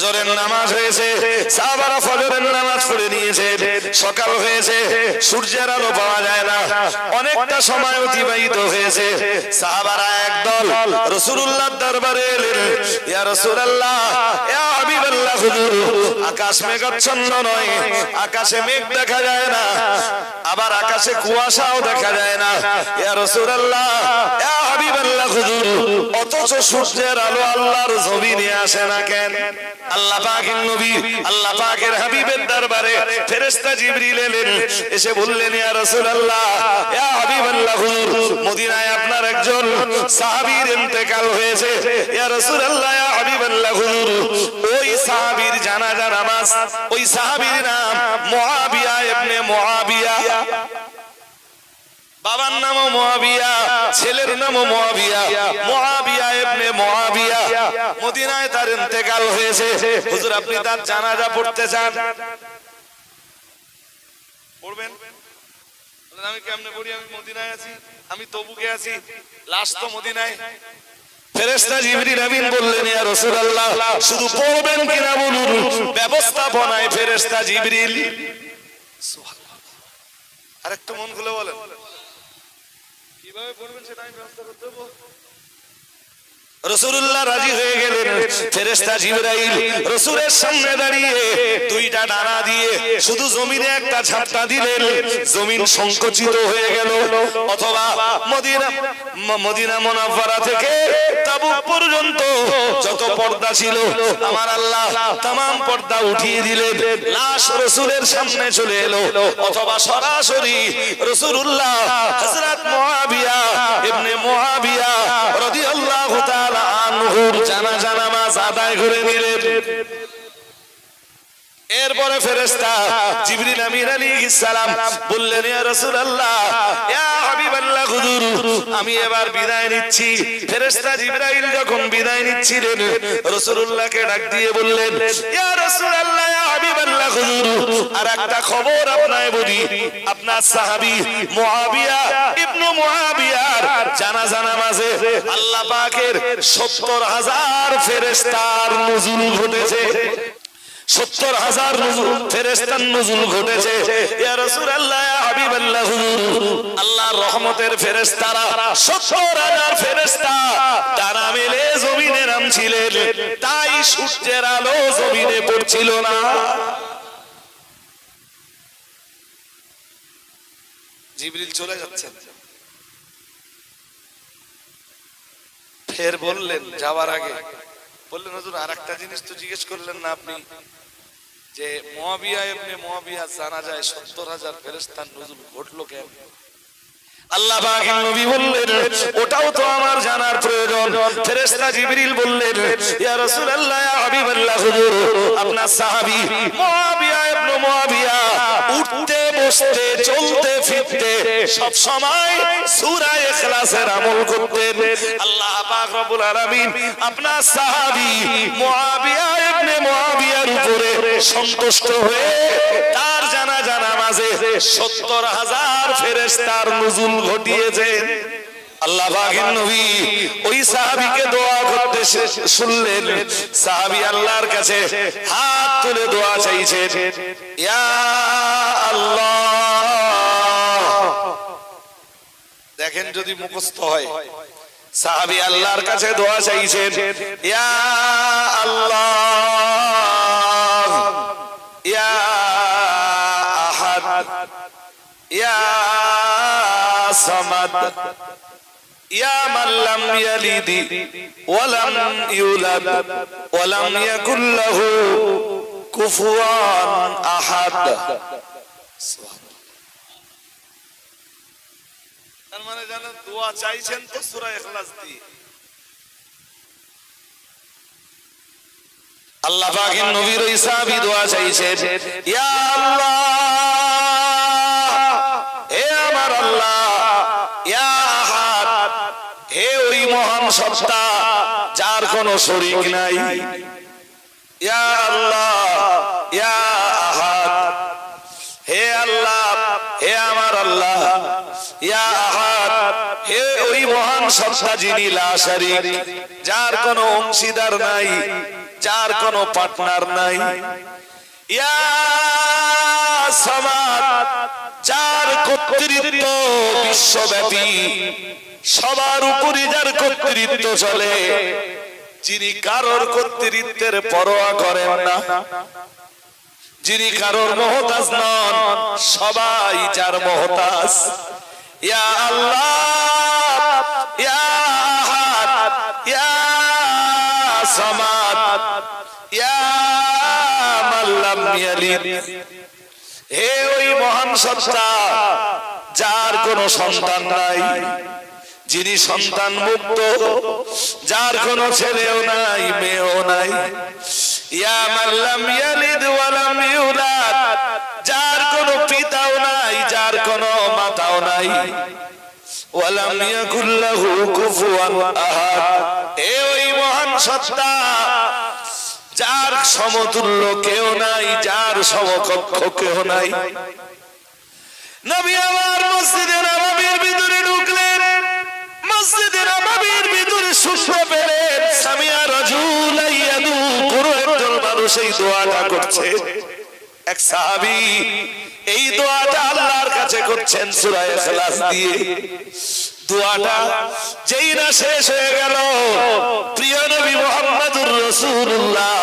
ফজরের নামাজ হয়েছে, সাহাবারা ফজরের নামাজ পড়ে নিয়েছে, সকাল হয়েছে, সূর্যের আলো পাওয়া যায় না, অনেকটা সময় অতিবাহিত হয়েছে। সাহাবারা একদল রাসূলুল্লাহর দরবারে এলেন, ইয়া রাসূলুল্লাহ, ইয়া হাবিবাল্লাহ, হুজুর আকাশ মেঘাচ্ছন্ন নয়, আকাশে মেঘ দেখা যায় না, আবার আকাশে কুয়াশাও দেখা যায় না, ইয়া রাসূলুল্লাহ, ইয়া হাবিবাল্লাহ, হুজুর অথচ সূর্যের আলো আল্লাহর জমিনে আসে না কেন? আল্লাহ পাকের নবী, আল্লাহ পাকের হাবিবের দরবারে ফেরেশতা জিবরিল এলেন, এসে বললেন, ইয়া রাসূলুল্লাহ, ইয়া হাবিবাল্লাহ, হুজুর মদিনায় আপনার একজন সাহাবীর ইন্তেকাল হয়েছে, ইয়া রাসূলুল্লাহ, ইয়া হাবিবাল্লাহ, হুজুর ওই সাহাবীর জানাজা নামাজ, ওই সাহাবীর নাম মুআবিয়া ইবনে মুআবিয়া, বাবার নামও মুআবিয়া, ছেলের নামও মুআবিয়া, মুআবিয়া ইবনে মুআবিয়া, মদিনায় তার ইন্তেকাল হয়েছে। হুজুর আপনি তার জানাজা পড়তে চান? পড়বেন? আমি কেমনে পড়ি? আমি মদিনায় আছি, আমি তবুকে আছি, লাশ তো মদিনায়। ফেরেশতা জিবরিল আমিন বললেন, ইয়া রাসূলুল্লাহ, শুধু পড়বেন কিনা বলুন। ব্যবস্থাপনায় ফেরেশতা জিবরিল। সুবহানাল্লাহ। আরেকটু মন খুলে বলেন, কিভাবে পড়বেন সেটা আমি ব্যবস্থা করতে দেব। রাসূলুল্লাহ রাজি হয়ে গেলেন। ফেরেশতা জিবরাইল রাসূলের সামনে দাঁড়িয়ে দুইটা ডানা দিয়ে শুধু জমিনে একটা ঝাপটা দিলেন, জমিন সংকুচিত হয়ে গেল। অথবা মদিনা মুনাওয়ারা থেকে তাবুক পর্যন্ত যত পর্দা ছিল আমার আল্লাহ तमाम পর্দা উঠিয়ে দিলেন, লাশ রাসূলের সামনে চলে এলো। অথবা সরাসরি রাসূলুল্লাহ হযরত মুআবিয়া ইবনে মুআবিয়া রাদিয়াল্লাহু তাআলা আনহুর জানাজা নামাজ আদায় করে নিলেন। এরপরে ফেরেশতা জিবরিল আমিন আলাইহিস সালাম বললেন, ইয়া রাসূলুল্লাহ, ইয়া হাবিবাল্লাহ, হুজুর আমি এবার বিদায় নিচ্ছি। ফেরেশতা জিবরাইল যখন বিদায় নিচ্ছিলেন, রাসূলুল্লাহকে ডাক দিয়ে বললেন, ইয়া রাসূলুল্লাহ, ইয়া হাবিবাল্লাহ, হুজুর আর একটা খবর আপনাকে বলি, আপনার সাহাবী মুআবিয়া ইবনে মুআবিয়ার জানাজা নামাজে আল্লাহ পাকের ৭০,০০০ ফেরেশতার নুজুল ঘটেছে। ৭০,০০০ ফেরেশতার নুজুল ঘটেছে। ইয়া রাসূলুল্লাহ, ইয়া হাবিবাল্লাহ, হুজুর আল্লাহর রহমতের ফেরেশতারা ৭০,০০০ ফেরেশতা ডানা মেলে জমিনে নামছিলেন, তাই সূর্যের আলো জমিনে পড়ছিল না। জিবরিল চলে যাচ্ছেন, ফের বললেন যাওয়ার আগে বললেন, হুজুর আরেকটা জিনিস তো জিজ্ঞেস করলেন না আপনি, যে মুআবিয়া ইবনে মুআবিয়া জানাজায় ৭০,০০০ ফেরেশতার নুজুল ঘটলো কেন? আল্লাহ পাকের নবী বললেন, ওটাও তো আমার জানার প্রয়োজন। ফেরেশতা জিবরিল বললেন, ইয়া রাসূলুল্লাহ, ইয়া হাবিবাল্লাহ, হুজুর আপনার সাহাবী মুআবিয়া ইবনে মুআবিয়া উঠতে বসতে চলতে ফিরতে সব সময় সূরা ইখলাসের আমল করতেন। আল্লাহ পাক রব্বুল আলামিন আপনার সাহাবী মুআবিয়া ইবনে মুআবিয়ার উপরে সন্তুষ্ট হয়ে তার জানাজা নামাজে ৭০,০০০ ফেরেশতার নুজুল ঘটিয়েছেন। আল্লাহ পাকের নবী ওই সাহাবীকে দোয়া করতে শুনলেন। সাহাবী আল্লাহর কাছে হাত তুলে দোয়া চাইছেন, ইয়া আল্লাহ। দেখেন যদি মুখস্থ হয়, সাহাবী আল্লাহর কাছে দোয়া চাইছেন, ইয়া আল্লাহ, ইয়া আহাদ, ইয়া সামাদ, ইয়া মান লাম ইয়ালিদ ওয়া লাম ইউলাদ ওয়া লাম ইয়াকুল লাহু কুফুয়ান আহাদ। তার মানে জানেন দোয়া চাইছেন তো সূরা ইখলাস দিয়ে। আল্লাহ পাকের নবীর ওই সাহাবী দোয়া চাইছেন, ইয়া আল্লাহ, হে আমার আল্লাহ, ইয়া আহাদ, হে ওই মহান সত্তা যার কোনো শরীক নাই, ইয়া আল্লাহ, ইয়া আহাদ, হে আল্লাহ, হে আমার আল্লাহ, ইয়া আহাদ, হে ওই মহান সত্তা যিনি লা শারীক, যার কোনো অংশীদার নাই, যার কোনো পার্টনার নাই, ইয়া সামাদ, যার কর্তৃত্ব বিশ্বব্যাপী, সবার উপরে যার কর্তৃত্ব চলে, যিনি কারোর কর্তৃত্বের পরোয়া করেন না, যিনি কারোর মহতাজ নন, সবাই যার মহতাজ। ইয়া আল্লাহ, ইয়া আহাদ, ইয়া সামাদ, ইয়া মান লাম ইয়ালিদ। হে ওই মহান সত্তা, যার কোনো সন্তান নাই, যিনি সন্তান মুক্ত, যার কোনো ছেলেও নাই মেয়েও নাই। ইয়া মান লাম ইয়ালিদ ওয়া লাম ইউলাদ, যার কোনো পিতাও নাই, যার কোনো মাতাও নাই। ওয়া লাম ইয়াকুল লাহু কুফুয়ান আহাদ। হে ওই মহান সত্তা, যার সমতুল্য কেউ নাই, যার সমকক্ষ কেউ নাই। নবী আমার মসজিদে নববীর ভিতরে ঢুকলেন, মসজিদে নববীর ভিতরে শুনতে পেলেন সামিয়া রাজুলা ইয়াদু, কোন একজন মানুষ এই দোয়াটা করছে। এক সাহাবী এই দোয়াটা আল্লাহর কাছে করছেন সূরা ইখলাস দিয়ে। দোয়াটা যেই না শেষ হয়ে গেল, প্রিয় নবী মুহাম্মদুর রাসূলুল্লাহ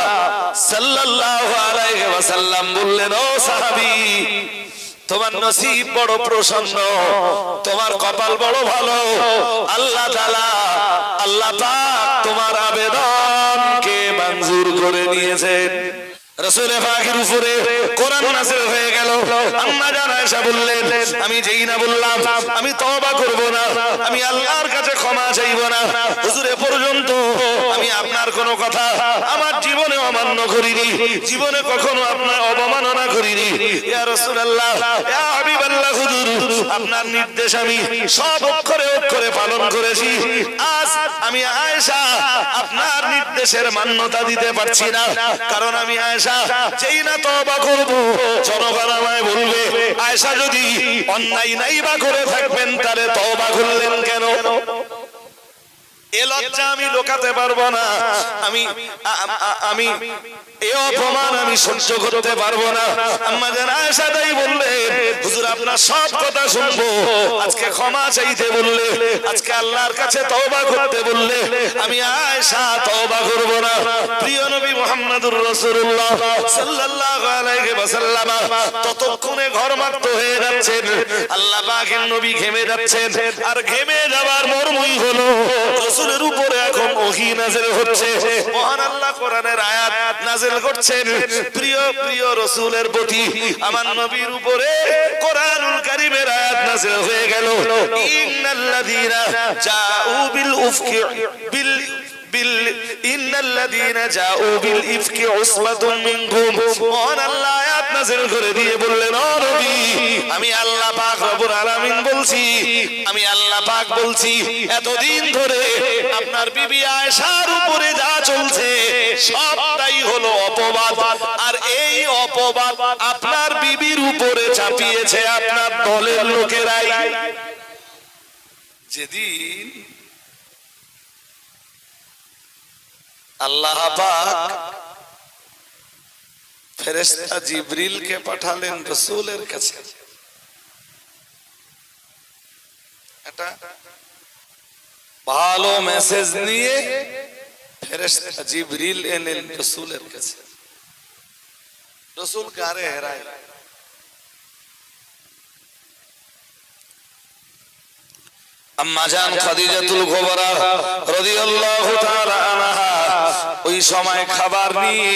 সাল্লাল্লাহু আলাইহি ওয়াসাল্লাম বললেন, ও সাহাবী, তোমার নসিব বড় প্রসন্ন, তোমার কপাল বড় ভালো। আল্লাহ তাআলা, আল্লাহ পাক তোমার আবেদনকে মঞ্জুর করে নিয়েছেন। রাসূল পাকের উপরে কোরআন নাযিল হয়ে গেল। আম্মা জান আয়েশা বললেন, আমি যেই না বললাম আমি তওবা করব না, আমি আল্লাহর কাছে ক্ষমা চাইব না, হুজুর এ পর্যন্ত আমি আপনার কোনো কথা আমার জীবনে অমান্য করিনি, জীবনে কখনো আপনার অবমাননা করিনি। ইয়া রাসূলুল্লাহ, ইয়া হাবিবাল্লাহ, হুজুর আপনার নির্দেশ আমি সব অক্ষরে অক্ষরে পালন করেছি। আজ আমি আয়েশা আপনার নির্দেশের মান্যতা দিতে পারছি না, কারণ আমি আয়েশা যেই না তওবা করব, জনগণ আমায় বলবে আয়েশা যদি অন্যায় নাই বা করে থাকবেন তাহলে তওবা করলেন কেন? এ লজ্জা আমি লোকাতে পারবো না, আমি এই অপমান আমি সহ্য করতে পারবো না। আম্মা জান আয়েশা তাই বললেন, হুজুর আপনার সব কথা শুনবো, আজকে ক্ষমা চাইতে বললে, আজকে আল্লাহর কাছে তওবা করতে বললে, আমি আয়েশা তওবা করব না। প্রিয় নবী মুহাম্মদুর রাসূলুল্লাহ সাল্লাল্লাহু আলাইহি ওয়াসাল্লাম ততক্ষণে ঘরমাক্ত হয়ে যাচ্ছেন, আল্লাহ পাকের নবী ঘেমে যাচ্ছেন, আর ঘেমে যাওয়ার মর্মই হলো রাসূলের উপরে এখন ওহী নাযিল হচ্ছে। মহান আল্লাহ কোরআনের আয়াত নাযিল করছেন প্রিয় প্রিয় রাসূলের প্রতি, আমার নবীর উপরে কোরআনুল কারীমের আয়াত নাযিল হয়ে গেল। ইন্নাল্লাযীনা জাউ বিল উফকি ইন্নাল্লাযীনা জাউ বিল ইফকি উসবাতুম মিনকুম। মহান আল্লাহ আয়াত নাযিল করে দিয়ে বললেন, ও নবী, আমি আল্লাহ পাক রব্বুল আলামিন বলছি, আমি আল্লাহ পাক বলছি, এতদিন ধরে আপনার বিবি আয়েশার উপরে যা চলছে সবটাই হলো অপবাদ, আর এই অপবাদ আপনার বিবির উপরে চাপিয়েছে আপনার দলের লোকেরাই। যেদিন আল্লাহ পাক ফেরেশতা জিবরিলকে পাঠালেন রাসূলের কাছে, এটা ভালো মেসেজ নিয়ে ফেরেশতা জিবরিল এলেন রাসূলের কাছে। রাসূল কারে হেরায়, আম্মা জান খাদিজাতুল কুবরা রাদিয়াল্লাহু তাআলা আনহা ওই সময় খাবার নিয়ে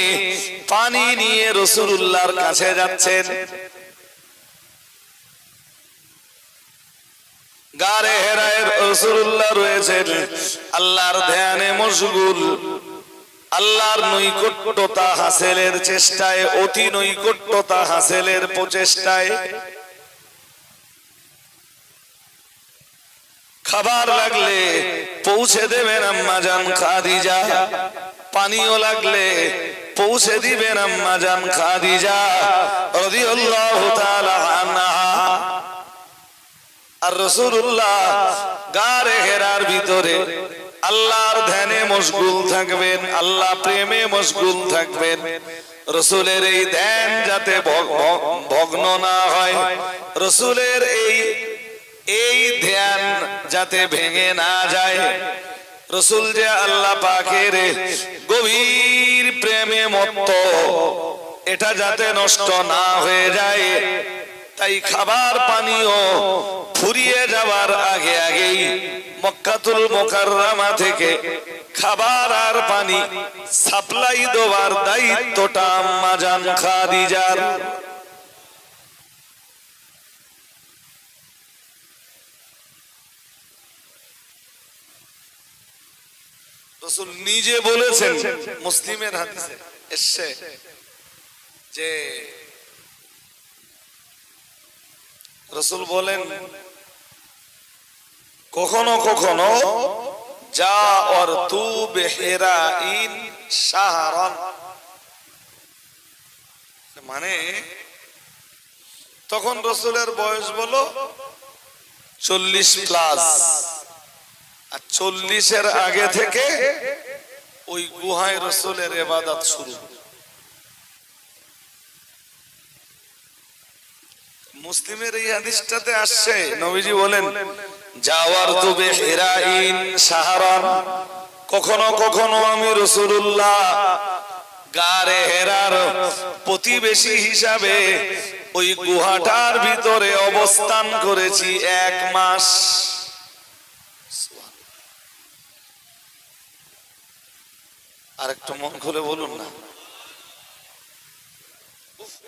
পানি নিয়ে রাসূলুল্লাহর কাছে যাচ্ছেন। গারে হেরায় রাসূলুল্লাহ রয়েছেন, আল্লাহর ধ্যানে মশগুল, আল্লাহর নৈকট্যতা হাসিলের চেষ্টায়, অতি নৈকট্যতা হাসিলের প্রচেষ্টায়। খাবার লাগলে পৌঁছে দেবেন আম্মা জান খাদিজা, পানিও লাগলে পৌঁছে দিবেন আম্মা জান খাদিজা রাদিয়াল্লাহু তাআলা আনহা। আর রাসূলুল্লাহ গারে হেরার ভিতরে আল্লাহর ধ্যানে মশগুল থাকবেন, আল্লাহ প্রেমে মশগুল থাকবেন। রসুলের এই ধ্যান যাতে ভগ্ন না হয়, রসুলের এই ধ্যান যাতে ভেঙে না যায়, রসুল যে আল্লাহ পাকের গভীর প্রেমে মত্ত, এটা যাতে নষ্ট না হয়ে যায়, তাই খাবার পানীয় ফুরিয়ে যাওয়ার আগে আগেই মক্কাতুল মুকাররমা থেকে খাবার আর পানি সাপ্লাই দেওয়ার দায়িত্বটা আম্মা জান খাদিজার। রাসূল নিজে বলেছেন, মুসলিমের হাদিসে এসেছে যে রাসূল বলেন, কখনো কখনো যা আর তু বেহেরাইন শাহরান, মানে তখন রাসূলের বয়স বলো 40+, আর 40-এর আগে থেকে ওই গুহায় রাসূলের ইবাদত শুরু। মুসলিমের এই হাদিসটাতে আসছে, নবীজি বলেন জাওয়ারতু বিহিরাইন শাহরান, কখনো কখনো আমি রাসূলুল্লাহ গারে হেরার প্রতিবেশী হিসাবে ওই গুহাটার ভিতরে অবস্থান করেছি 1 মাস। আরেকটু মন খুলে বলুন না,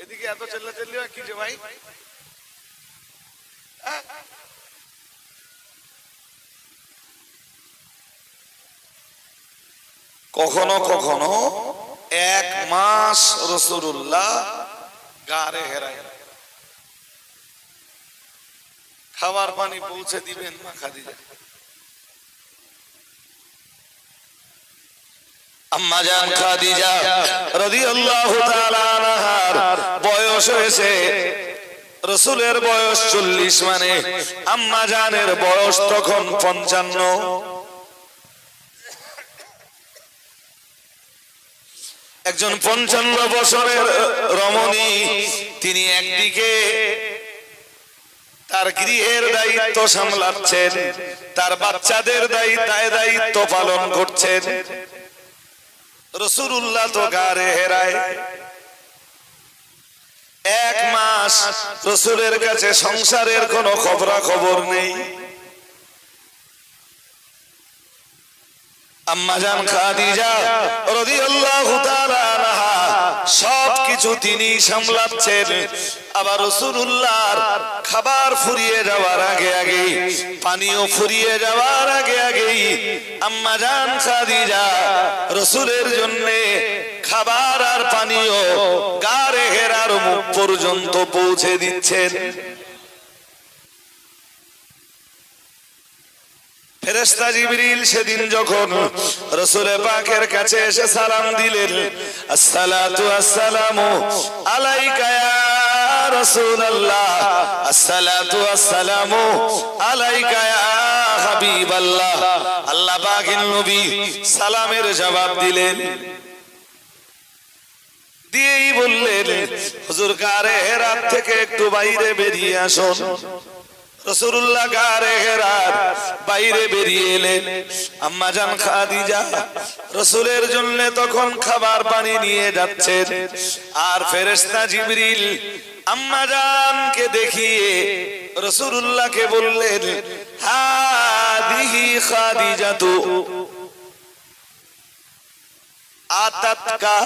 এদিকে এত চিল্লাচিল্লি হয় কি যে ভাই? কখনো কখনো 1 মাস রাসূলুল্লাহ গারে হেরায় খাবার পানি পৌঁছে দিবেন মা খাদিজা। আম্মা জান খাদিজা রাদিয়াল্লাহু তাআলা আনহার বয়স হয়েছে, রাসূলের বয়স 40, মানে আম্মা জানের বয়স তখন 55। একজন 55 বছরের রমণী, তিনি একদিকে তার গৃহের দায়িত্ব সামলাচ্ছেন, তার বাচ্চাদের দায়িত্ব পালন করছেন। রাসূলুল্লাহ তো গারে হেরায় 1 মাস, রাসূলের কাছে সংসারের কোনো খবর নেই। আম্মা জান খাদিজা রাদিয়াল্লাহু তাআলা আনহা সবকিছু তিনি সামলাচ্ছেন। আবার রাসূলুল্লাহর খাবার ফুরিয়ে যাওয়ার আগে আগে, পানিও ফুরিয়ে যাওয়ার আগে আগেই আম্মা জান খাদিজা রাসূলের জন্য খাবার আর পানীয় গারে হেরার মুখ পর্যন্ত পৌঁছে দিচ্ছেন। ফেরেশতা জিবরিল সেদিন যখন রাসূল পাকের কাছে এসে সালাম দিলেন, আসসালাতু আসসালামু আলাইকা ইয়া রাসূলুল্লাহ, আসসালাতু আসসালামু আলাইকা ইয়া হাবিবাল্লাহ, আল্লাহ পাকের নবী সালামের জবাব দিলেন, দিয়েই বললেন, হুজুর গারে হেরাত থেকে একটু বাইরে বেরিয়ে আসুন। রাসূলুল্লাহ গারে হেরার বাইরে বেরিয়ে এলেন। আম্মা জান খাদিজা রাসূলের জন্য তখন খাবার পানি নিয়ে যাচ্ছেন, আর ফেরেশতা জিবরিল আম্মা জানকে দেখিয়ে রাসূলুল্লাহকে বললেন, হাদিহি খাদিজাতু আতাতকা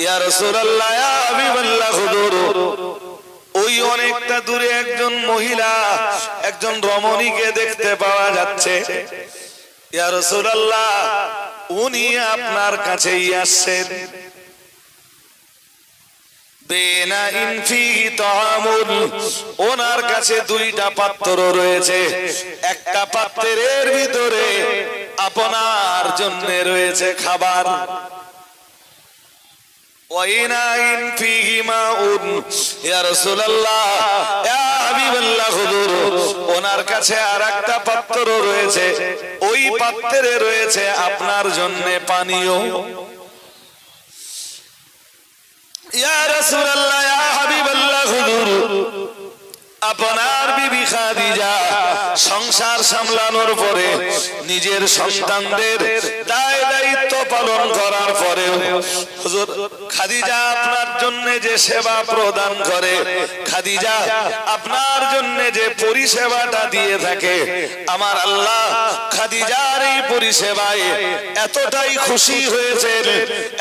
ইয়া রাসূলুল্লাহ ইয়া হাবিবাল্লাহ, হুজুর ওই অনেকটা দূরে একজন মহিলা, একজন রমণীকে দেখতে পাওয়া যাচ্ছে। ইয়া রাসূলুল্লাহ, উনি আপনার কাছেই আসছেন। বেনা ইনফিহি তাআমুন, ওনার কাছে 2টা পাত্র রয়েছে, একটা পাত্রের ভিতরে আপনার জন্য রয়েছে খাবার, ওয়াইনাইন ফিহি মাউন ইয়া রাসূলুল্লাহ ইয়া হাবিবাল্লাহ হুজুর ওনার কাছে আরেকটা পাত্র রয়েছে ওই পাত্রে রয়েছে আপনার জন্য পানীয় ইয়া রাসূলুল্লাহ ইয়া হাবিবাল্লাহ হুজুর আপনার বিবি খাদিজা সংসার সামলানোর পরে নিজের সন্তানদের দায় দায়িত্ব পালন করার পরে হুজুর খাদিজা আপনার জন্য যে সেবা প্রদান করে খাদিজা আপনার জন্য যে পরিষেবাটা দিয়ে থাকে আমার আল্লাহ খাদিজার এই পরিষেবায় এতটাই খুশি হয়েছেন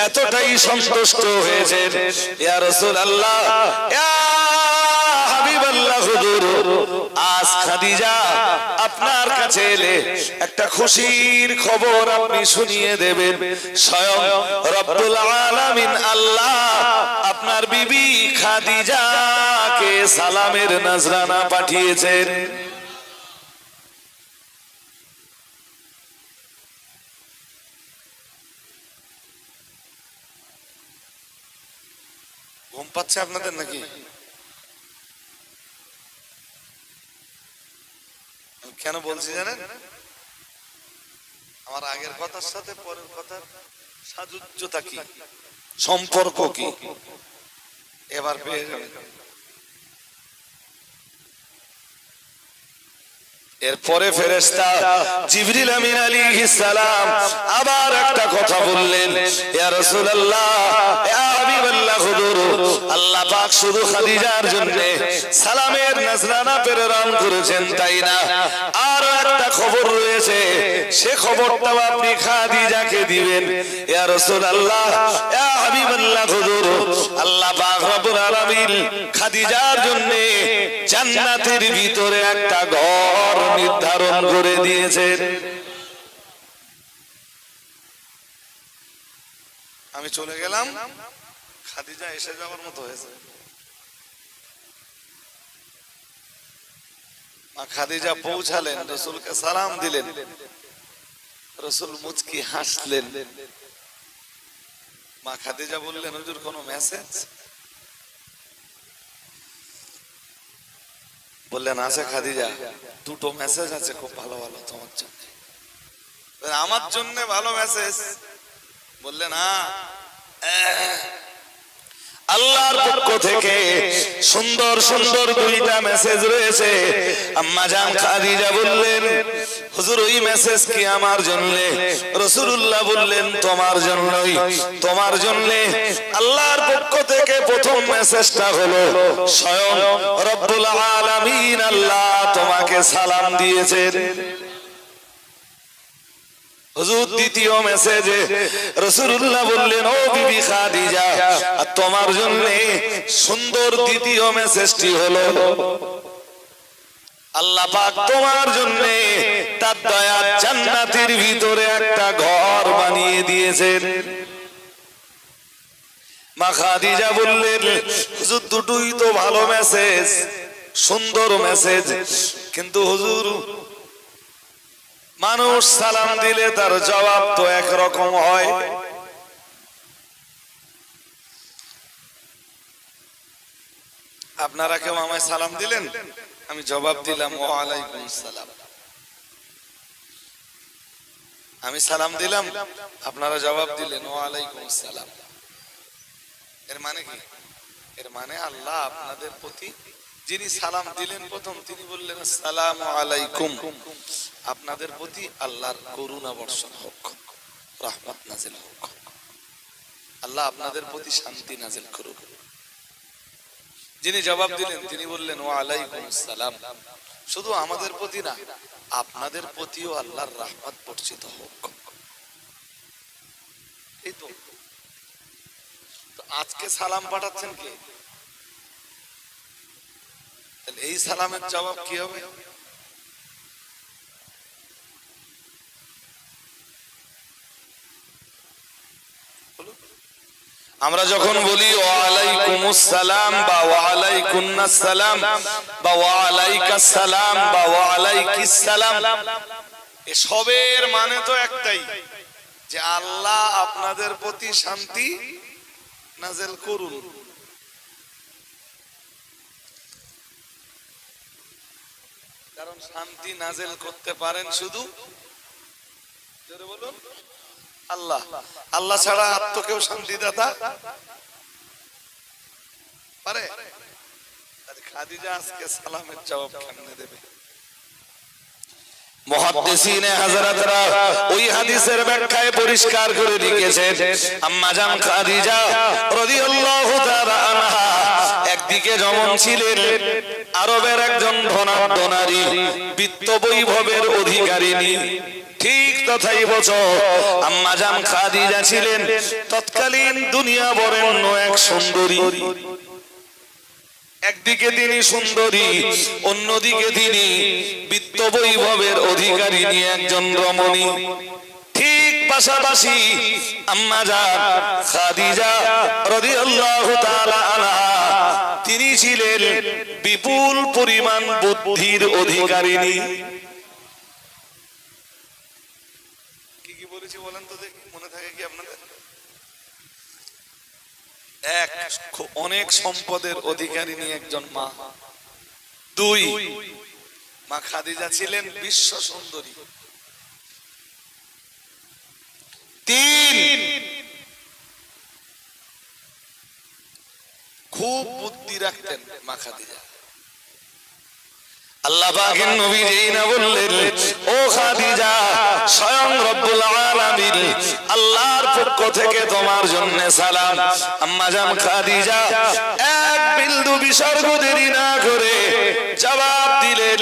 এতটাই সন্তুষ্ট হয়েছেন ইয়া রাসূলুল্লাহ ইয়া হাবিবাল্লাহ হুজুর আজ খাদিজা আপনার কাছে এলে একটা খুশির খবর আপনি শুনিয়ে দেবেন স্বয়ং রব্বুল আলামিন আল্লাহ আপনার বিবি খাদিজাকে সালামের নজরানা পাঠিয়েছেন ঘুম পাচ্ছে আপনাদের নাকি কেন বলছি জানেন আমার আগের কথার সাথে পরের কথার সাযুজ্যতা কি সম্পর্ক কি এবার পেয়ে যাবেন এরপরে ফেরেশতা জিবরিল আমিন আলাইহিস সালাম আবার একটা কথা বললেন ইয়া রাসূলুল্লাহ ইয়া হাবিবাল্লাহ হুজুর আল্লাহ পাক শুধু খাদিজার জন্য সালামের নজরানা প্রেরণ করেছেন তাই না আর একটা খবর রয়েছে সে খবরটাও আপনি খাদিজাকে দিবেন ইয়া রাসূলুল্লাহ ইয়া হাবিবাল্লাহ হুজুর আল্লাহ পাক রব্বুল আলামিন খাদিজার জন্য জান্নাতের ভিতরে একটা ঘর নির্ধারণ করে দিয়েছেন আমি চলে গেলাম খাদিজা এসে যাওয়ার মতো হয়েছে মা খাদিজা পৌঁছালেন রাসূলকে সালাম দিলেন রাসূল মুচকি হাসলেন মা খাদিজা বললেন হুজুর কোনো মেসেজ বললেন আছে খাদিজা দুটো মেসেজ আছে খুব ভালো ভালো তোমার জন্য আমার জন্য ভালো মেসেজ বললেন হ্যাঁ আল্লাহর পক্ষ থেকে সুন্দর সুন্দর দুইটা মেসেজ রয়েছে আম্মা জান খাদিজা বললেন হুজুর ওই মেসেজ কি আমার জন্য রাসূলুল্লাহ বললেন তোমার জন্যই তোমার জন্য আল্লাহর পক্ষ থেকে প্রথম মেসেজটা হলো স্বয়ং রব্বুল আলামিন আল্লাহ তোমাকে সালাম দিয়েছেন হুজুর দ্বিতীয় মেসেজে রাসূলুল্লাহ বললেন ও বিবি খাদিজা তোমার জন্য সুন্দর দ্বিতীয় মেসেজটি হলো আল্লাহ পাক তোমার জন্য তার দয়ার জান্নাতের ভিতরে একটা ঘর বানিয়ে দিয়েছেন মা খাদিজা বললেন হুজুর দুটোই তো ভালো মেসেজ সুন্দর মেসেজ কিন্তু হুজুর মানুষ সালাম দিলে তার জবাব তো একরকম হয় আপনারা কেউ আমায় সালাম দিলেন আমি জবাব দিলাম ওয়া আলাইকুম সালাম আমি সালাম দিলাম আপনারা জবাব দিলেন ওয়া আলাইকুম সালাম এর মানে কি এর মানে আল্লাহ আপনাদের প্রতি যিনি সালাম দিলেন প্রথম তিনি বললেন আসসালামু আলাইকুম আপনাদের প্রতি আল্লাহর করুণা বর্ষণ হোক রহমত নাজিল হোক আল্লাহ আপনাদের প্রতি শান্তি নাজিল করুক যিনি জবাব দিলেন তিনি বললেন ওয়া আলাইকুম আসসালাম শুধু আমাদের প্রতি না আপনাদের প্রতিও আল্লাহর রহমত বর্ষিত হোক এই তো আজকে সালাম পাঠাচ্ছেন কে তাহলে এই সালামের জবাব কি হবে আমরা যখন বলি ওয়া আলাইকুমুস সালাম বা ওয়া আলাইকুন্নাস সালাম বা ওয়া আলাইকাস সালাম বা ওয়া আলাইকিস সালাম এসবের মানে তো একটাই যে আল্লাহ আপনাদের প্রতি শান্তি নাজেল করুন। কারণ শান্তি নাজেল করতে পারেন শুধু জোরে বলুন আল্লাহ। আল্লাহ ছাড়া আর তো কেউ শান্তিদাতা পারে? খাদিজা আজকে সালামের জবাব কেমনে দেবে? মুহাদ্দিসিনে হযরতরা ওই হাদিসের ব্যাখ্যায় পরিষ্কার করে লিখেছেন, আম্মা জান খাদিজা রাদিয়াল্লাহু তাআলা আনহা একদিকে যেমন ছিলেন আরবের একজন ধনাঢ্য নারী, বিত্ত বৈভবের অধিকারিণী, ঠিক তথাই বছর আম্মা জান খাদিজা ছিলেন তৎকালীন দুনিয়া বরেণ্য এক সুন্দরী। একদিকে তিনি সুন্দরী, অন্যদিকে তিনি বিত্ত বৈভবের অধিকারিণী একজন রমণী। ঠিক পাশাপাশি আম্মা জান খাদিজা রাদিয়াল্লাহু তাআলা আনহা তিনি ছিলেন বিপুল পরিমাণ বুদ্ধির অধিকারিণী। কি কি বলেছি বলেন তো দেখি, মনে থাকে কি আপনাদের? এক, অনেক সম্পদের অধিকারিণী একজন মা। দুই, মা খাদিজা ছিলেন বিশ্ব সুন্দরী। তিন, খুব বুদ্ধি রাখতেন মা খাদিজা। আল্লাহ পাকের নবী যেই না বললেন, ও খাদিজা, স্বয়ং রব্বুল আলামিন আল্লাহর পক্ষ থেকে তোমার জন্য সালাম। আম্মা জান খাদিজা এক বিন্দু বিসর্গ দেরি না করে জবাব দিলেন,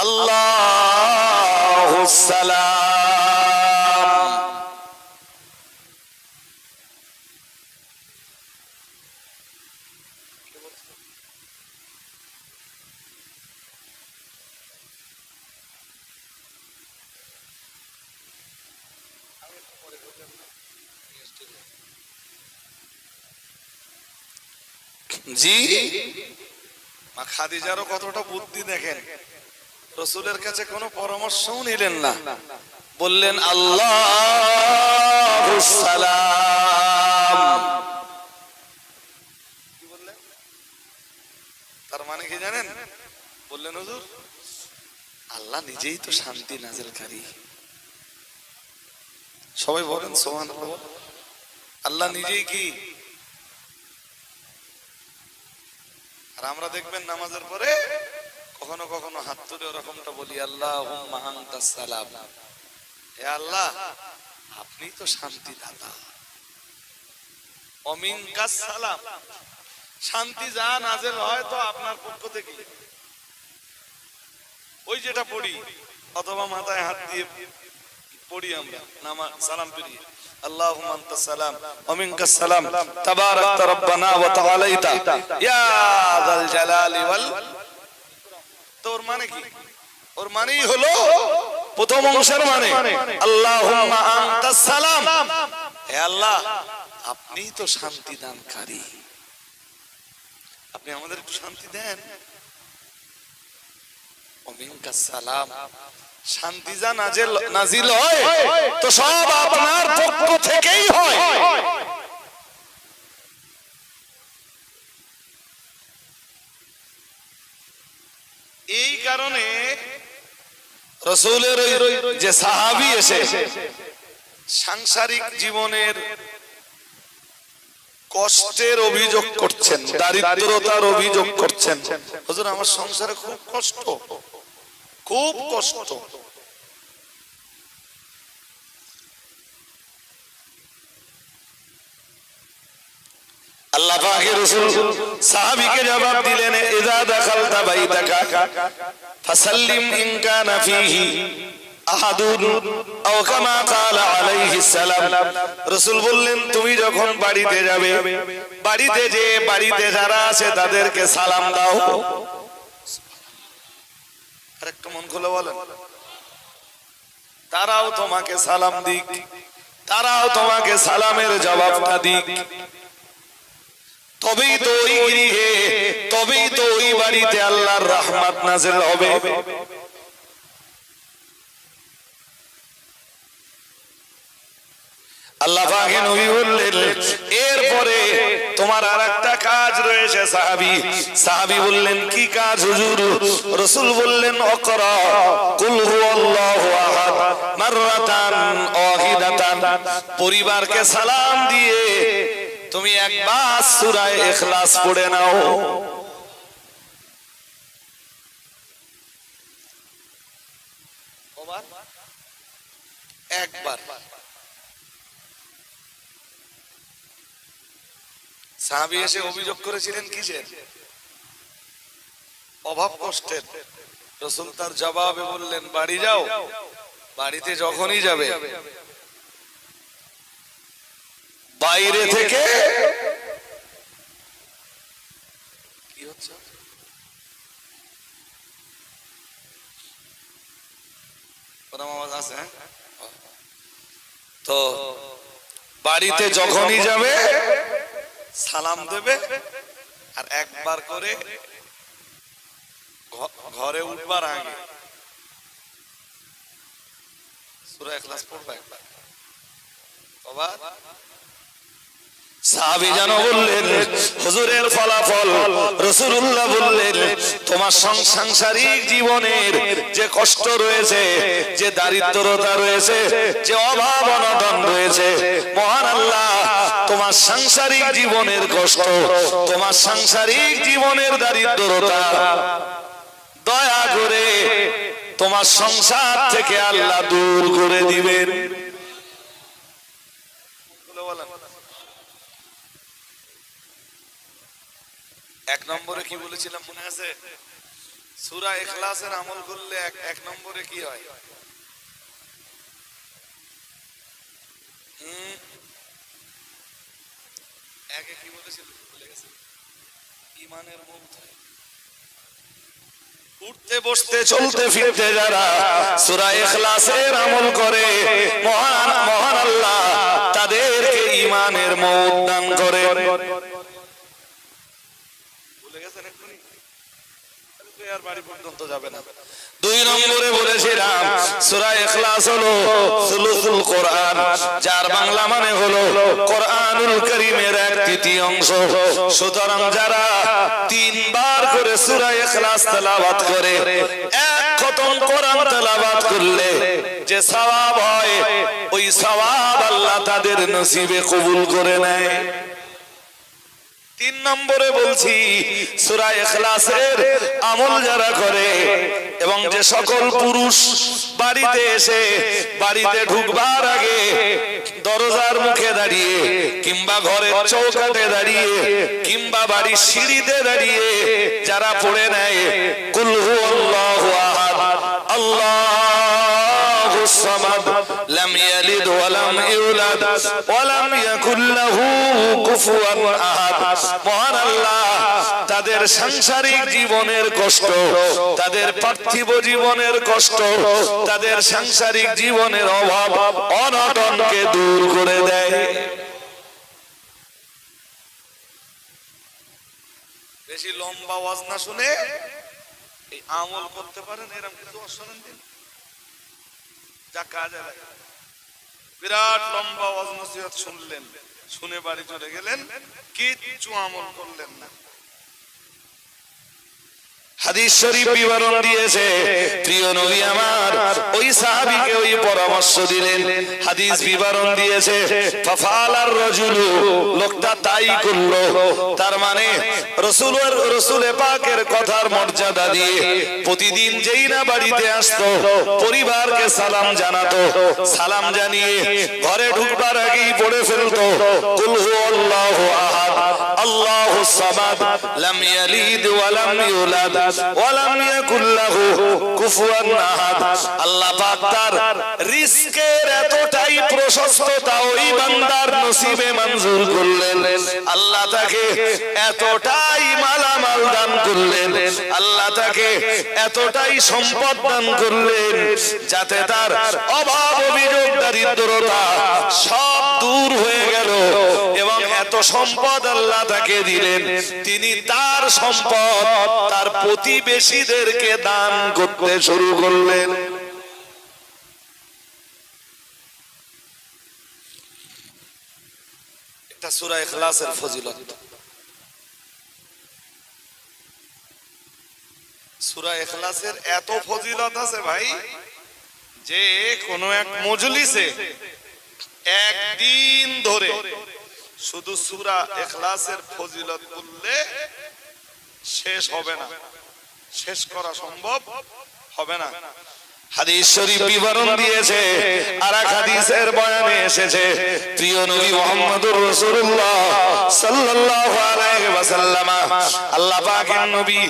আল্লাহুস সালাম। জি, মা খাদিজারও কতটা বুদ্ধি দেখেন। রাসূলের কাছে কোনো পরামর্শও নিলেন না, বললেন আল্লাহুস সালাম। কি বললেন? তার মানে কি জানেন? বললেন হুজুর, আল্লাহ নিজেই তো শান্তি নাযিলকারী। সবাই বলেন সুবহানাল্লাহ। আল্লাহ নিজেই কি? আর আমরা দেখবেন নামাজের পরে কখনো কখনো হাত তুলে ওরকমটা বলি, আল্লাহুম্মা আনতাস সালাম, হে আল্লাহ আপনি তো শান্তি দাতা, অমিনকাস সালাম, শান্তি যা নাযিল হয় তো আপনার পক্ষ থেকে। ওই যেটা পড়ি অথবা মাথায় হাত দিয়ে পড়ি আমরা নামাজ সালাম ফিরিয়ে, আল্লাহুম্মা আনতাস সালাম ওয়া মিনকাস সালাম তাবারাকতা রব্বানা ওয়া তাআলাইতা ইয়া যাল জালালি ওয়াল। তোর মানে কি? ওর মানেই হলো প্রথম অংশের মানে আল্লাহুম্মা আনতাস সালাম, হে আল্লাহ আপনি তো শান্তি দানকারী, আপনি আমাদের একটু শান্তি দেন। ওয়া মিনকাস সালাম, শান্তি যা নাজিল হয় তো সব আপনার পক্ষ থেকেই হয়। এই কারণে রাসূলের যে সাহাবী এসে সাংসারিক জীবনের কষ্টের অভিযোগ করছেন, দারিদ্রতার অভিযোগ করছেন, হুজুর আমার সংসারে খুব কষ্ট, খুব কষ্ট। আল্লাহ পাকের রাসূল সাহাবীকে জবাব দিলেন, ইযা দাখালতা বাইতাকা ফাসাল্লিম ইন কানা ফীহি আহাদুন আও কামা ক্বালা আলাইহিস সালাম। রাসূল বললেন, তুমি যখন বাড়িতে যাবে, বাড়িতে যে বাড়িতে যারা আছে তাদেরকে সালাম দাও। আরেকটু মন খুলে বলেন, তারাও তোমাকে সালাম দিক, তারাও তোমাকে সালামের জবাবটা দিক। তবেই তো ওই গৃহে, তবেই তো ওই বাড়িতে আল্লাহর রহমত নাযিল হবে। আল্লাহ পাকে নবী বললেন এরপরে তোমার আরেকটা কাজ রয়েছে সাহাবী। সাহাবী বললেন কি কাজ হুজুর? রাসূল বললেন ইকরা কুল হুয়াল্লাহু আহাদ মাররাতান ওয়াহিদাতান। পরিবারকে সালাম দিয়ে তুমি একবার সূরা ইখলাস পড়ে নাও। একবার। সাহাবী এসে অভিযোগ করেছিলেন কিসের? অভাব কষ্টের। রাসূল তার জবাবে বললেন বাড়ি যাও, বাড়িতে যখনই যাবে বাইরে থেকে কি হচ্ছে আওয়াজ আছে? তো বাড়িতে যখনই যাবে সালাম দেবে আর একবার করে ঘরে উঠবার আগে সূরা ইখলাস পড়বে একবার। বাবা সাহাবী জানো বললেন হুজুরের ফলাফল। রাসূলুল্লাহ বললেন তোমার সাংসারিক জীবনের যে কষ্ট রয়েছে, যে দারিদ্রতা রয়েছে, যে অভাব অনটন রয়েছে, মহান আল্লাহ তোমার সাংসারিক জীবনের কষ্ট, তোমার সাংসারিক জীবনের দারিদ্রতা দয়া করে তোমার সংসার থেকে আল্লাহ দূর করে দিবেন। এক নম্বরে কি বলেছিলাম মনে আছে? সূরা ইখলাসের আমল করলে এক নম্বরে কি হয়? একে কি বলেছিল ভুলে গেছি, ঈমানের মৌত হয়। উঠতে বসতে চলতে ফিরতে যারা সূরা ইখলাসের আমল করে মহান মহান আল্লাহ তাদেরকে ঈমানের মৌত দান করে। দুই নম্বরে বলেছিলাম সূরা ইখলাস হলো সুলুসুল কোরআন, যার বাংলা মানে হলো কোরআনুল কারীমের 1/3 অংশ। সুতরাং যারা 3 বার করে সূরা ইখলাস তেলাওয়াত করে, এক খতম কোরআন তেলাওয়াত করলে যে সওয়াব হয়, ওই সওয়াব আল্লাহ তাদের নসিবে কবুল করে নেয়। 3 নম্বরে বলছি সূরা ইখলাসের আমল যারা করে এবং যে সকল পুরুষ বাড়িতে এসে বাড়িতে ঢুকবার আগে দরজার মুখে দাঁড়িয়ে কিংবা ঘরের চৌকাঠে দাঁড়িয়ে কিংবা বাড়ির সিঁড়িতে দাঁড়িয়ে যারা পড়ে নেয় কুল হুয়াল্লাহু আহাদ আল্লাহুস সামাদ লাম ইয়ালিদ ওয়া লাম ইউলাদ ওয়া লাম ইয়াকুল লাহু কুফুয়ান আহাদ। মহান আল্লাহ তাদের সাংসারিক জীবনের কষ্ট, তাদের পার্থিব জীবনের কষ্ট, তাদের সাংসারিক জীবনের অভাব অনটনকে দূর করে দেয়। বেশি লম্বা ওয়াজ না শুনে এই আমল করতে পারেন, এরকম কিছু শোনেন দিন যা কাজে লাগে। বিরাট লম্বা ওয়াজ নসিহত শুনলেন, শুনে বাড়ি চলে গেলেন, কিচ্ছু আমল করলেন না। হাদিস শরীফ বিবরণ দিয়েছে প্রিয় নবী আমার ওই সাহাবীকে ওই পরামর্শ দিলেন। হাদিস বিবরণ দিয়েছে ফাফালার রাজুলু, লোকটা তাই করলো। তার মানে রাসূলে পাকের কথার মর্যাদা দিয়ে প্রতিদিন যেই না বাড়িতে আসতো পরিবারকে সালাম জানাতো, সালাম জানিয়ে ঘরে ঢুকবার আগেই পড়ে ফেলতো কুল হুয়াল্লাহু আহাদ আল্লাহুস সামাদ লাম ইয়ালিদ ওয়া লাম ইউলাদ ওয়া লাম ইয়াকুল লাহু কুফুয়ান আহাদ। আল্লাহ পাক তার রিজকের এতটাই প্রশস্ততা ওই বান্দার নসিবে মঞ্জুর করলেন, আল্লাহ তাকে এতটাই মালামাল দান করলেন, আল্লাহ তাকে এতটাই সম্পদ দান করলেন যাতে তার অভাব অভিযোগ দারিদ্রতা সব দূর হয়ে গেল। এবং এত সম্পদ আল্লাহ তাকে দিলেন, তিনি তার সম্পদ তার প্রতিবেশীদেরকে দান করতে শুরু করলেন। এটা সূরা ইখলাসের ফজিলত। সূরা ইখলাসের এত ফজিলত আছে ভাই, যে কোন এক মজলিসে একদিন ধরে শুধু সূরা ইখলাসের ফজিলত বললে শেষ হবে না, শেষ করা সম্ভব হবে না। হাদিস শরীফ বিবরণ দিয়েছে, আর এক হাদিসের বয়ানে এসেছে, প্রিয় নবী মুহাম্মদুর রাসূলুল্লাহ সাল্লাল্লাহু আলাইহি ওয়াসাল্লাম, আল্লাহ পাকের নবী,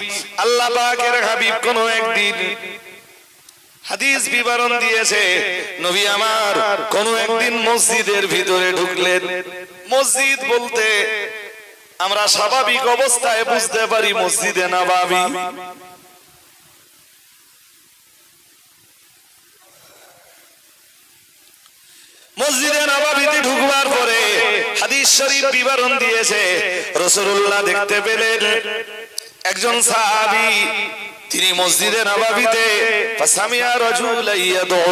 আল্লাহ পাকের হাবিব কোন একদিন হাদিস বিবরণ দিয়েছে, নবী আমার কোন একদিন মসজিদের ভিতরে ঢুকলেন। মসজিদ বলতে আমরা স্বাভাবিক অবস্থায় বুঝতে পারি মসজিদে নববী। মসজিদে নববীতে ঢুকবার পরে হাদিস শরীফ বিবরণ দিয়েছে, রাসূলুল্লাহ দেখতে পেলেন একজন সাহাবী, তিনি মসজিদে নববীতে ফাসামিয়া রাজুলান ইয়াদউ,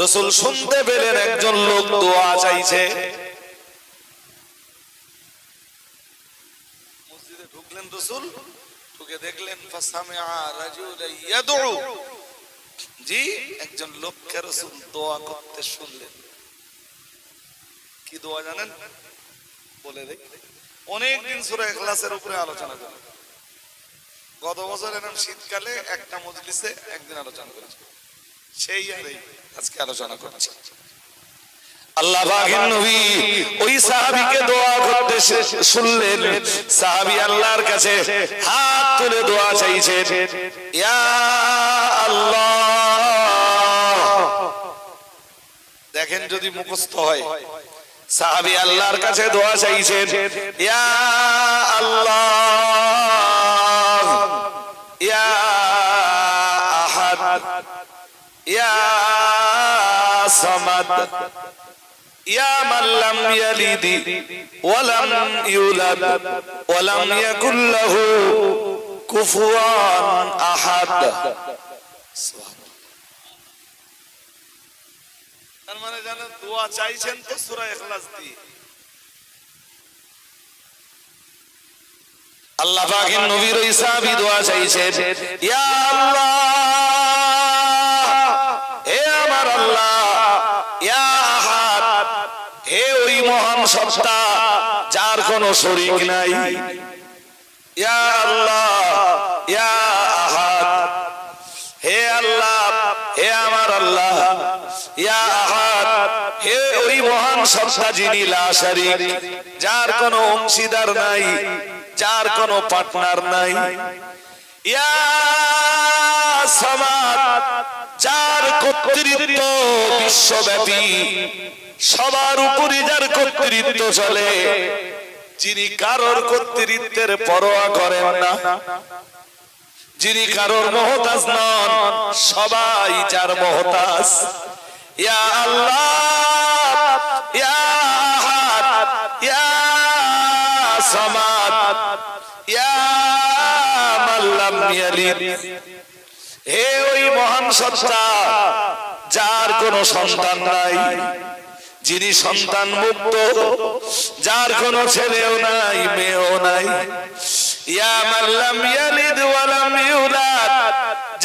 রাসূল শুনতে পেলেন একজন লোক দোয়া চাইছে। মসজিদে ঢুকলেন রাসূল, ঢুকে দেখলেন ফাসামিয়া রাজুলান ইয়াদউ, জি একজন লোককে রাসূল দোয়া করতে শুনলেন। কি দোয়া জানেন? বলে দেই, অনেকদিন সূরা ইখলাসের উপরে আলোচনা করি। গত বছর এরকম শীতকালে একটা মজলিসে একদিন আলোচনা করেছি, সেই আর আজকে আলোচনা করছি। আল্লাহ পাকের নবী ওই সাহাবীকে দোয়া করতে শুনলেন। সাহাবী আল্লাহর কাছে হাত তুলে দোয়া চাইছেন, ইয়া আল্লাহ। দেখেন যদি মুখস্থ হয়, সাহাবী আল্লাহর কাছে দোয়া চাইছেন, ইয়া আল্লাহ, ইয়া আহাদ, ইয়া সামাদ, ইয়া মান লাম ইয়ালিদ ওয়া লাম ইউলাদ ওয়া লাম ইয়াকুল লাহু কুফুয়ান আহাদ। তার মানে জানেন দোয়া চাইছেন তো সূরা ইখলাস দিয়ে। আল্লাহ পাকের নবীর ওই সাহাবী দোয়া চাইছেন, ইয়া আল্লাহ, হে আমার আল্লাহ, ইয়া আহাদ, হে ওই মহান সত্তা যার কোনো শরীক নাই, ইয়া আল্লাহ, ইয়া আহাদ, হে আল্লাহ, হে আমার আল্লাহ, ইয়া আহাদ, হে ওই মহান সত্তা যিনি লা শারীক, যার কোনো অংশীদার নাই, যার কোনো পার্টনার নাই, ইয়া সামাদ, যার কর্তৃত্ব বিশ্বব্যাপী, সবার উপরে যার কর্তৃত্ব চলে, যিনি কারোর কর্তৃত্বের পরোয়া করেন না, যিনি কারোর মুহতাজ নন, সবাই যার মুহতাজ, ইয়া আল্লাহ, ইয়া আহাদ, ইয়া সামাদ, ইয়া মান লাম ইয়ালিদ, হে ওই মহান সত্তা যার কোনো সন্তান নাই, যিনি সন্তান মুক্ত, যার কোনো ছেলেও নাই মেয়েও নাই, ইয়া মান লাম ইয়ালিদ ওয়া লাম ইউলাদ,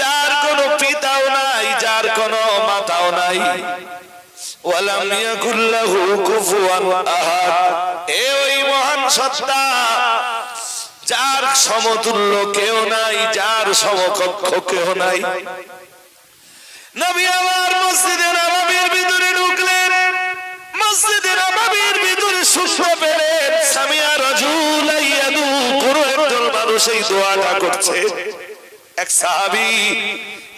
যার কোনো পিতাও নাই, যার কোনো মাতাও নাই, ওয়া লাম ইয়াকুল লাহু কুফুয়ান আহাদ, হে ওই মহান সত্তা যার সমতুল্য কেউ নাই, যার সমকক্ষ কেউ নাই। নবী আমার মসজিদে নববীর ভিতরে ঢুকলেন, মসজিদে নববীর ভিতরে শুনতে পেলেন সামিয়া রাজুলান ইয়াদউ, কোন একজন মানুষ এই দোয়াটা করছে। এক সাহাবী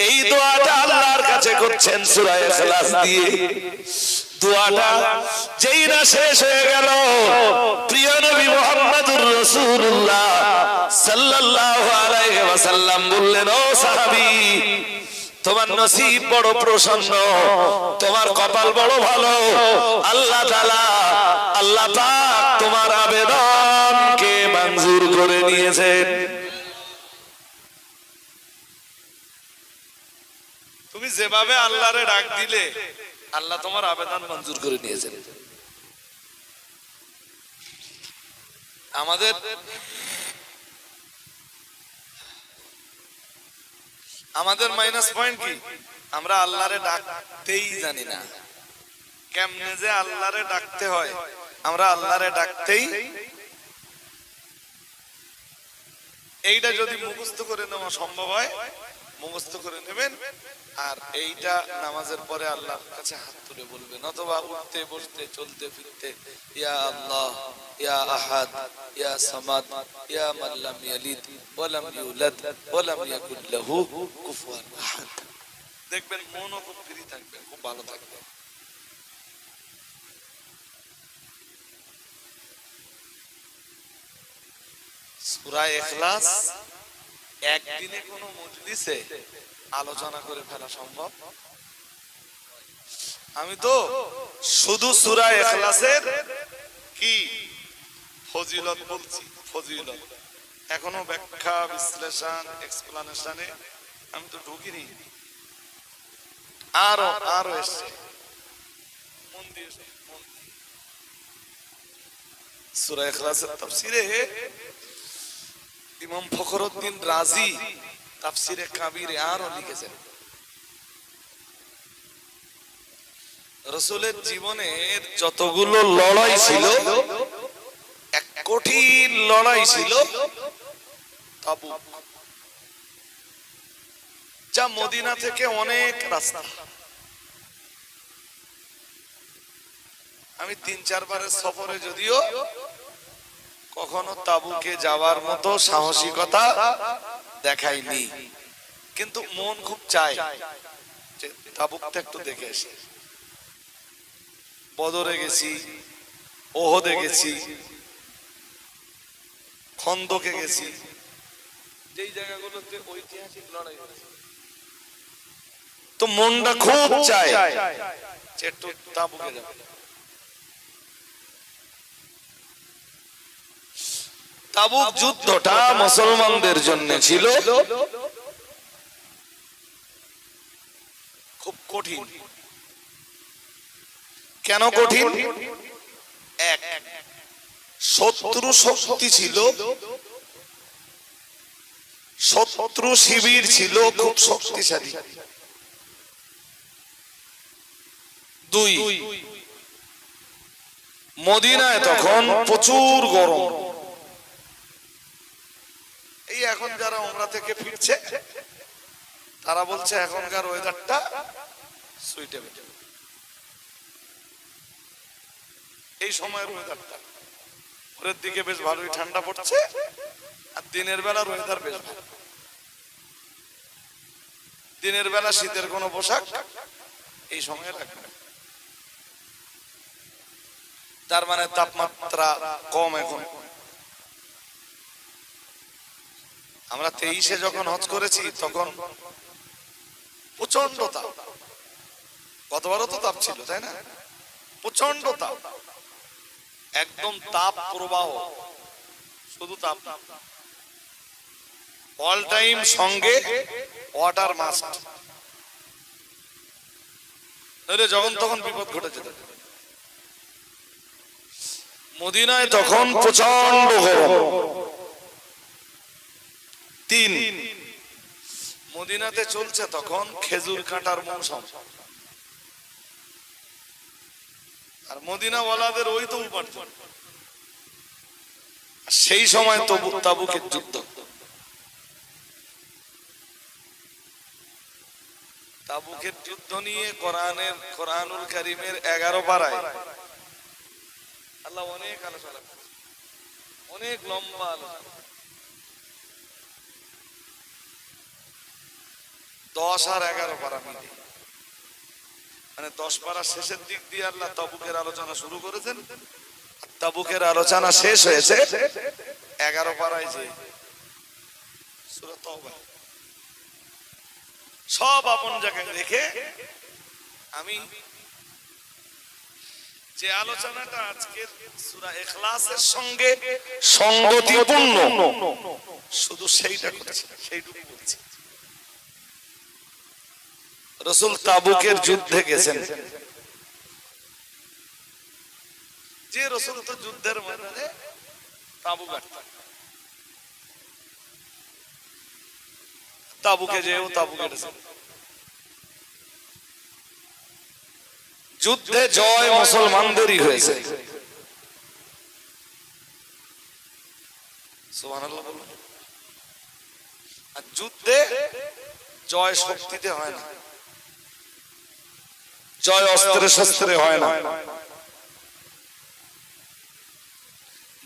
এই দোয়াটা আল্লাহর কাছে করছেন সূরা ইখলাস দিয়ে। দোয়াটা যেই না শেষ হয়ে গেল, প্রিয় নবী মুহাম্মদুর রাসূলুল্লাহ সাল্লাল্লাহু আলাইহি ওয়াসাল্লাম বললেন, ও সাহাবী, তোমার নসিব বড় প্রসন্ন, তোমার কপাল বড় ভালো, আল্লাহ তাআলা, আল্লাহ পাক তোমার আবেদনকে মঞ্জুর করে নিয়েছেন। তুমি যেভাবে আল্লাহরে ডাক দিলে, আল্লাহ তোমার আবেদন মঞ্জুর করে নিয়েছেন। আমাদের আমাদের মাইনাস পয়েন্ট কি? আমরা আল্লাহরে ডাকতেই জানি না। কেমনে যে আল্লাহরে ডাকতে হয়, আমরা আল্লাহরে ডাকতেই, এইটা যদি মুখস্থ করে নেওয়া সম্ভব হয় মুখস্থ করে নেবেন। আর এইটা নামাজের পরে আল্লাহর কাছে হাত তুলে বলবেন, অথবা উঠতে বসতে চলতে ফিরতে, ইয়া আল্লাহ, ইয়া আহাদ, ইয়া সামাদ, ইয়া মান লাম ইয়ালিদ ওয়া লাম ইউলাদ ওয়া লাম ইয়াকুল লাহু কুফুয়ান আহাদ। দেখবেন মনও খুব ফ্রি থাকবে, খুব ভালো থাকবে। সূরা ইখলাস একদিনে কোন মজলিসে আলোচনা করে ফেলা সম্ভব? আমি তো শুধু সূরা ইখলাসের কি ফজিলত বলছি, ফজিলত। এখনো ব্যাখ্যা বিশ্লেষণ এক্সপ্লানেশনে আমি তো ঢুকিনি, আরো আরো এসছে। সূরা ইখলাসের তাফসীরে ইমাম ফখরুদ্দিন রাজি তাফসীরে কাবীরে আরো লিখেছেন, রাসূলের জীবনের যতগুলো লড়াই ছিল, এক কঠিন লড়াই ছিল তাবুক, যা মদিনা থেকে অনেক রাস্তা। আমি ৩-৪ বারের সফরে যদিও কখনো তাবুকে যাওয়ার মতো সাহসিকতা দেখাইনি, কিন্তু মন খুব চায় যে তাবুকটা একটু দেখে আসি। বদরে গেছি, ওহদে গেছি, খন্দকে গেছি, যেই জায়গাগুলোতে ঐতিহাসিক লড়াই হয়েছে, তো মনটা খুব চায় যে একটু তাবুকে যাব। তাবুক যুদ্ধটা মুসলমানদের জন্য ছিল খুব কঠিন। কেন কঠিন? এক, শত্রু শক্তি ছিল, শত্রু শিবির ছিল খুব শক্তিশালী। দুই, মদিনায় তখন প্রচুর গরম। এই এখন যারা উমরা থেকে ফিরছে তারা বলছে এখনকার ওয়েদারটা সুইটেবল, এই সময়ের ওয়েদারটা। ভোরের দিকে বেশ ভালোই ঠান্ডা পড়ছে, আর দিনের বেলার ওয়েদার বেশ ভালো। দিনের বেলা শীতের কোনো পোশাক এই সময়ে লাগবে না, তার মানে তাপমাত্রা কম। এখন আমরা 23-এ যখন হজ করেছি তখন প্রচন্ড তাপ, গতবারও তো তাপ ছিল তাই না? প্রচন্ড তাপ, একদম তাপ প্রবাহ, শুধু তাপ। অল টাইম সঙ্গে ওয়াটার মাস্ট, নইলে যখন তখন বিপদ ঘটে যেত। মদিনায় তখন প্রচন্ড গরম। তিন, মদিনাতে চলছে তখন খেজুর কাটার মৌসুম, আর মদিনা ওয়ালাদের ওই তো উপার্জন। সেই সময় তাবুকের যুদ্ধ। তাবুকের যুদ্ধ নিয়ে কোরআনুল কারীমের 11 পারায় আল্লাহ অনেক আলোচনা করেছেন, অনেক লম্বা আলোচনা। 10 আর 11 পারা মিলে, মানে 10 পারা শেষের দিক দিয়ে আল্লাহ তাবুকের আলোচনা শুরু করেছেন, তাবুকের আলোচনা শেষ হয়েছে 11 পারায় যে সূরা তাওবা। সব আপন জায়গায় রেখে আমি যে আলোচনাটা আজকের সূরা ইখলাসের সঙ্গে সঙ্গতিপূর্ণ শুধু সেইটা করেছি, সেইটুকু বলছি। রাসূল তাবুকের যুদ্ধে গেছেন, যে রাসূল তো যুদ্ধের ময়দানে তাঁবু গাড়তাম, তাঁবুকে যেও তাঁবু কেটেছে। যুদ্ধে জয় মুসলমানদেরই হয়েছে। সুবহানাল্লাহ বলুন। আর যুদ্ধে জয় শক্তিতে হয় না, জয় অস্ত্রে শস্ত্রে হয় না,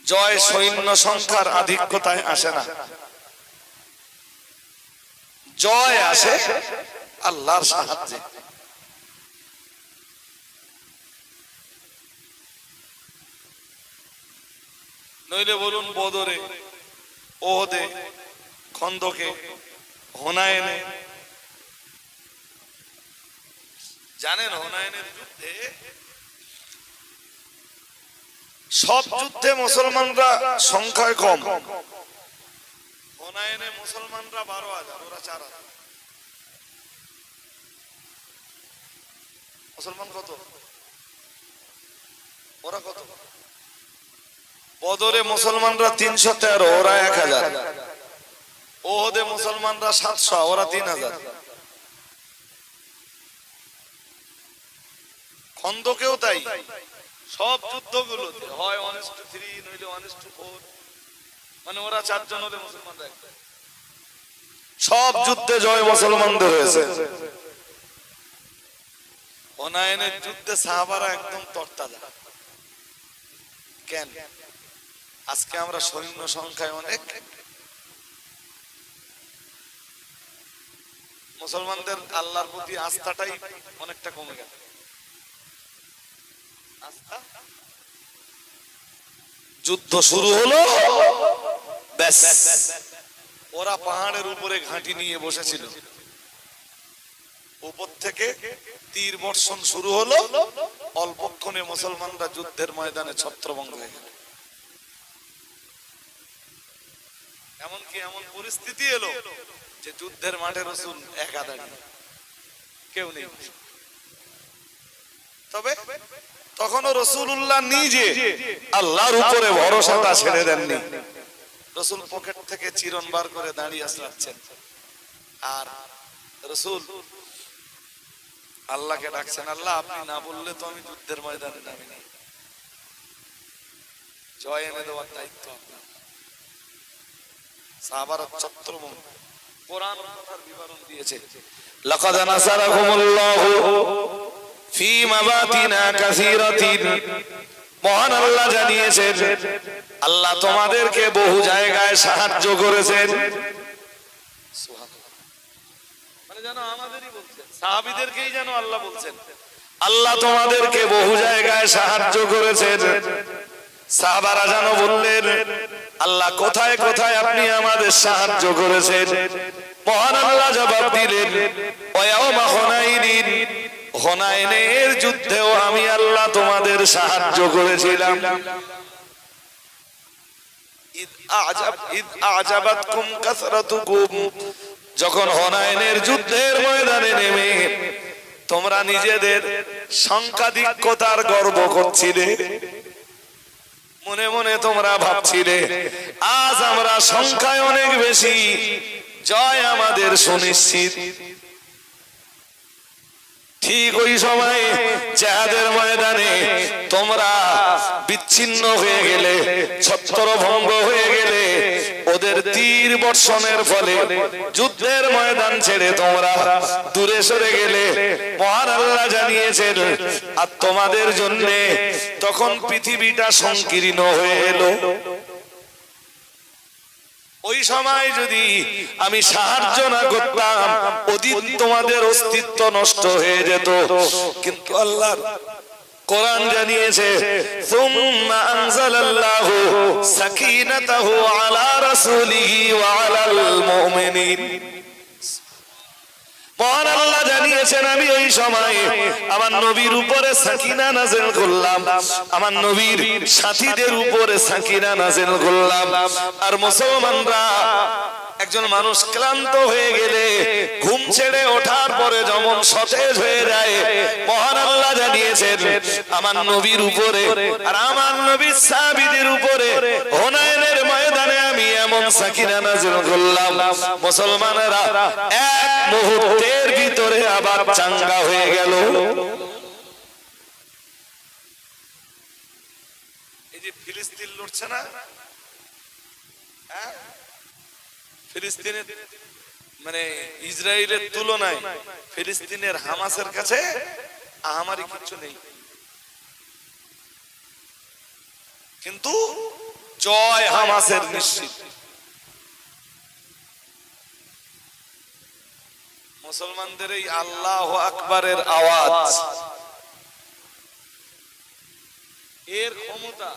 জয় সৈন্য সংখ্যার আধিক্যতায় আসে না, জয় আসে আল্লাহর সাহায্যে। নইলে বলুন বদরে, ওহদে, খন্দকে, হুনাইনে। জানেন হুনাইনের যুদ্ধে, সব যুদ্ধে মুসলমানরা সংখ্যায় কম, হুনাইনে মুসলমানরা 12,000, ওরা 4,000। মুসলমান কত? ওরা কত? বদরে মুসলমানরা 313, ওরা 1,000। ওহদে মুসলমানরা 700, ওরা 3,000। খন্দকেও তাই। সব যুদ্ধগুলোতে হয় 1:3, নইলে 1:4, মানে ওরা 4 জন হলে মুসলমানরা 1। সব যুদ্ধে জয় মুসলমানদের হয়েছে। হুনাইনের যুদ্ধে সাহাবারা একদম তরতাজা। কেন? আজকে আমরা সৈন্য সংখ্যায় অনেক, মুসলমানদের আল্লাহর প্রতি আস্থাটাই অনেকটা কমে গেল। যুদ্ধ শুরু হলো, ব্যাস ওরা পাহাড়ের উপরে ঘাঁটি নিয়ে বসেছিল, উপর থেকে তীর বর্ষণ শুরু হলো। অল্পক্ষণে মুসলমানরা যুদ্ধের ময়দানে ছত্রভঙ্গ হয়ে গেল। এমনকি এমন পরিস্থিতি এলো যে যুদ্ধের মাঠে রাসূল একা দাঁড়িয়ে, কেউ নেই। তবে তখনও রাসূলুল্লাহ নিজে আল্লাহর উপরে ভরসাটা ছেড়ে দেননি। রাসূল পকেট থেকে চিরন বার করে দাঁড়িয়ে আসছেন, আর রাসূল আল্লাহকে ডাকছেন, আল্লাহ আপনি না বললে তো আমি যুদ্ধের ময়দানে নামি না, জয় এনে দেওয়ার দায়িত্ব আপনার। সাহাবারা ছত্রভঙ্গ। কোরআন কথার বিবরণ দিয়েছে, লাকাদ নাসারাকুমুল্লাহু ফি মাওয়াতিনা কাসীরাতিন। মহান আল্লাহ জানিয়েছেন, আল্লাহ তোমাদেরকে বহু জায়গায় সাহায্য করেছেন। সুবহানাল্লাহ। মানে জানো আমাদেরই বলছেন, সাহাবীদেরকেই জানো আল্লাহ বলছেন, আল্লাহ তোমাদেরকে বহু জায়গায় সাহায্য করেছেন। সাহাবারা জানো বললেন, আল্লাহ কোথায় কোথায় আপনি আমাদের সাহায্য করেছেন? মহান আল্লাহ জবাব দিলেন, ওয়ায়াউমা হুনাইনিন, হুনাইনের যুদ্ধেও আমি আল্লাহ তোমাদের সাহায্য করেছিলাম। ইদ আজাবাতকুম কাসরাতুকুম, যখন হুনাইনের যুদ্ধের ময়দানে নেমে তোমরা নিজেদের সংখ্যাধিক্যতার গর্ব করছিলে, মনে মনে তোমরা ভাবছিলে আজ আমরা সংখ্যায় অনেক বেশি, জয় আমাদের সুনিশ্চিত। ঠিক ওই সময় জিহাদের ময়দানে তোমরা বিচ্ছিন্ন হয়ে গেলে, ছত্রভঙ্গ হয়ে গেলে, ওদের তীর বর্ষণের ফলে যুদ্ধের ময়দান ছেড়ে তোমরা দূরে সরে গেলে। মহান আল্লাহ জানিয়েছেন, আর তোমাদের জন্য তখন পৃথিবীটা সংকীর্ণ হয়ে এলো। ওই সময় যদি আমি সাহায্য না করতাম, ওদিন তোমাদের অস্তিত্ব নষ্ট হয়ে যেত। কিন্তু আল্লাহর কোরআন জানিয়েছে, সুম্মা আনজালাল্লাহু সাকিনাতাহু আলা রাসূলিহি ওয়া আলাল মুমিনিন। মহান আল্লাহ জানিয়েছেন আমি ওই সময় আমার নবীর উপরে সাকিনা নাযিল করলাম, আমার নবীর সাথীদের উপরে সাকিনা নাযিল করলাম। আর মুসলমানরা একজন মানুষ ক্লান্ত হয়ে গেলে ঘুম ছেড়ে ওঠার পরে যেমন সতেজ হয়ে যায়, মহান আল্লাহ জানিয়েছেন আমার নবীর উপরে আর আমার নবীর সাহাবীদের উপরে হুনাইনের ময়দানে আমি এমন সাকিনা নাযিল করলাম, মুসলমানেরা এক মুহূর্তের ভিতরে আবার চাঙ্গা হয়ে গেল। এই যে ফিলিস্তিন লড়ছে না, ফিলিস্তিনের মানে ইসরায়েলের তুলনায় ফিলিস্তিনের হামাসের কাছে আমারই কিছু নেই, কিন্তু জয় হামাসের নিশ্চিত। মুসলমানদের এই আল্লাহু আকবারের আওয়াজ, এর ক্ষমতা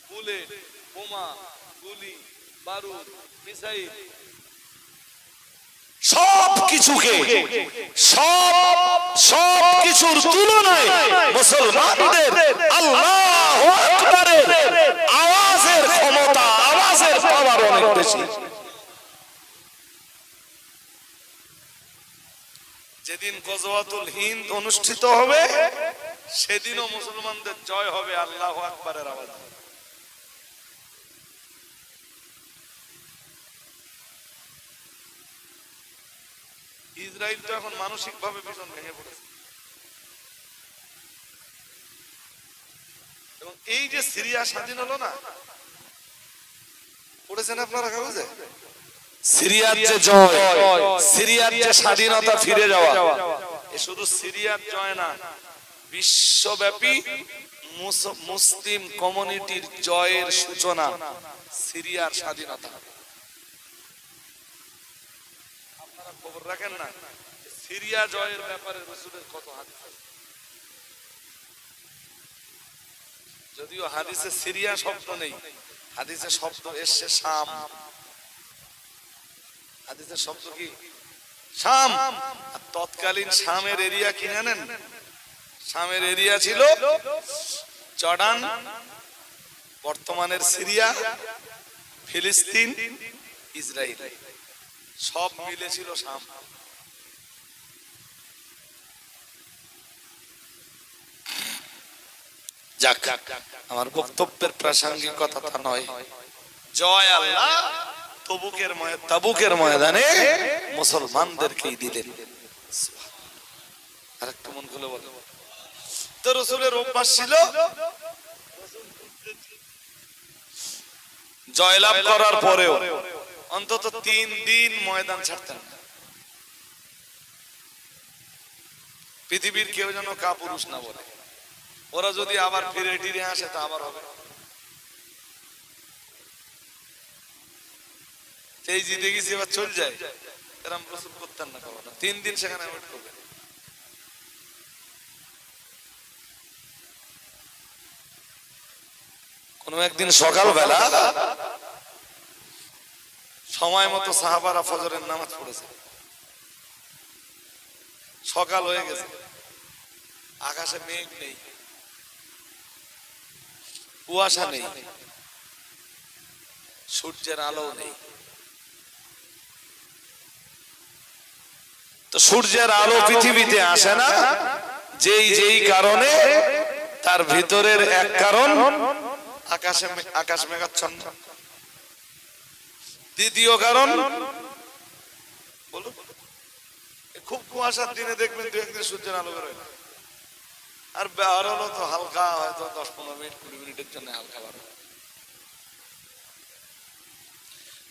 বুলেট, বোমা, গুলি, বারুদ, মিসাইল সবকিছুর তুলনায় মুসলমানদের আল্লাহু আকবারের আওয়াজের ক্ষমতা, আওয়াজের পাওয়ার অনেক বেশি। যেদিন গজওয়াতুল হিন্দ অনুষ্ঠিত হবে সেদিনও মুসলমানদের জয় হবে আল্লাহু আকবারের আওয়াজ। ইসরায়েল তো এখন মানসিক ভাবে ভীষণ ভেঙে পড়েছে, এবং এই যে সিরিয়া স্বাধীন হলো না, পড়েছেন আপনারা কাগজে, সিরিয়ার যে জয়, সিরিয়ার যে স্বাধীনতা ফিরে যাওয়া, এ শুধু সিরিয়ার জয় না, বিশ্বব্যাপী মুসলিম কমিউনিটির জয়ের সূচনা সিরিয়ার স্বাধীনতা। আপনারা খবর রাখেন না সিরিয়া জয়ের ব্যাপারে রাসূলের কত হাদিস আছে? যদিও হাদিসে সিরিয়া শব্দ নেই, হাদিসে শব্দ এসছে শাম। হাদিসের শব্দ কি? শাম। আর তৎকালীন শামের এরিয়া কি জানেন? শামের এরিয়া ছিল জর্ডান, বর্তমানের সিরিয়া, ফিলিস্তিন, ইসরায়েল, সব মিলে ছিল শাম। যাক, আমার বক্তব্যের প্রাসঙ্গিকতা তা নয়। জয় আল্লাহ তাবুকের ময়দানে মুসলমানদেরকেই দিলেন। আরেকটু মন খুলে বলো তো, রাসূলের অভ্যাস ছিল জয়লাভ করার পরেও অন্তত 3 দিন ময়দান ছাড়তেন না। পৃথিবীর কেউ যেন কাপুরুষ না বলে, ওরা যদি আবার ফিরে টিরে আসে তা আবার হবে। এই জিতে গেছি এবার চল যায়, এরকম প্রস্তুত করতেন না কখনো। 3 দিন সেখানে ওয়েট করবেন। কোন একদিন সকালবেলা সময় মতো সাহাবারা ফজরের নামাজ পড়েছে, সকাল হয়ে গেছে, আকাশে মেঘ নেই, কুয়াশা নেই, সূর্যের আলো নেই। তো সূর্যের আলো পৃথিবীতে আসে না যেই কারণে, তার ভিতরের এক কারণ আকাশ মেঘাচ্ছন্ন। দ্বিতীয় কারণ বলো, খুব কুয়াশার দিনে দেখবেন 2-1 দিন সূর্যের আলো বেরোয় না, আর বেরোলো তো হালকা, হয়তো 10-15 মিনিট 20 মিনিটের জন্য হালকা বেরোয়।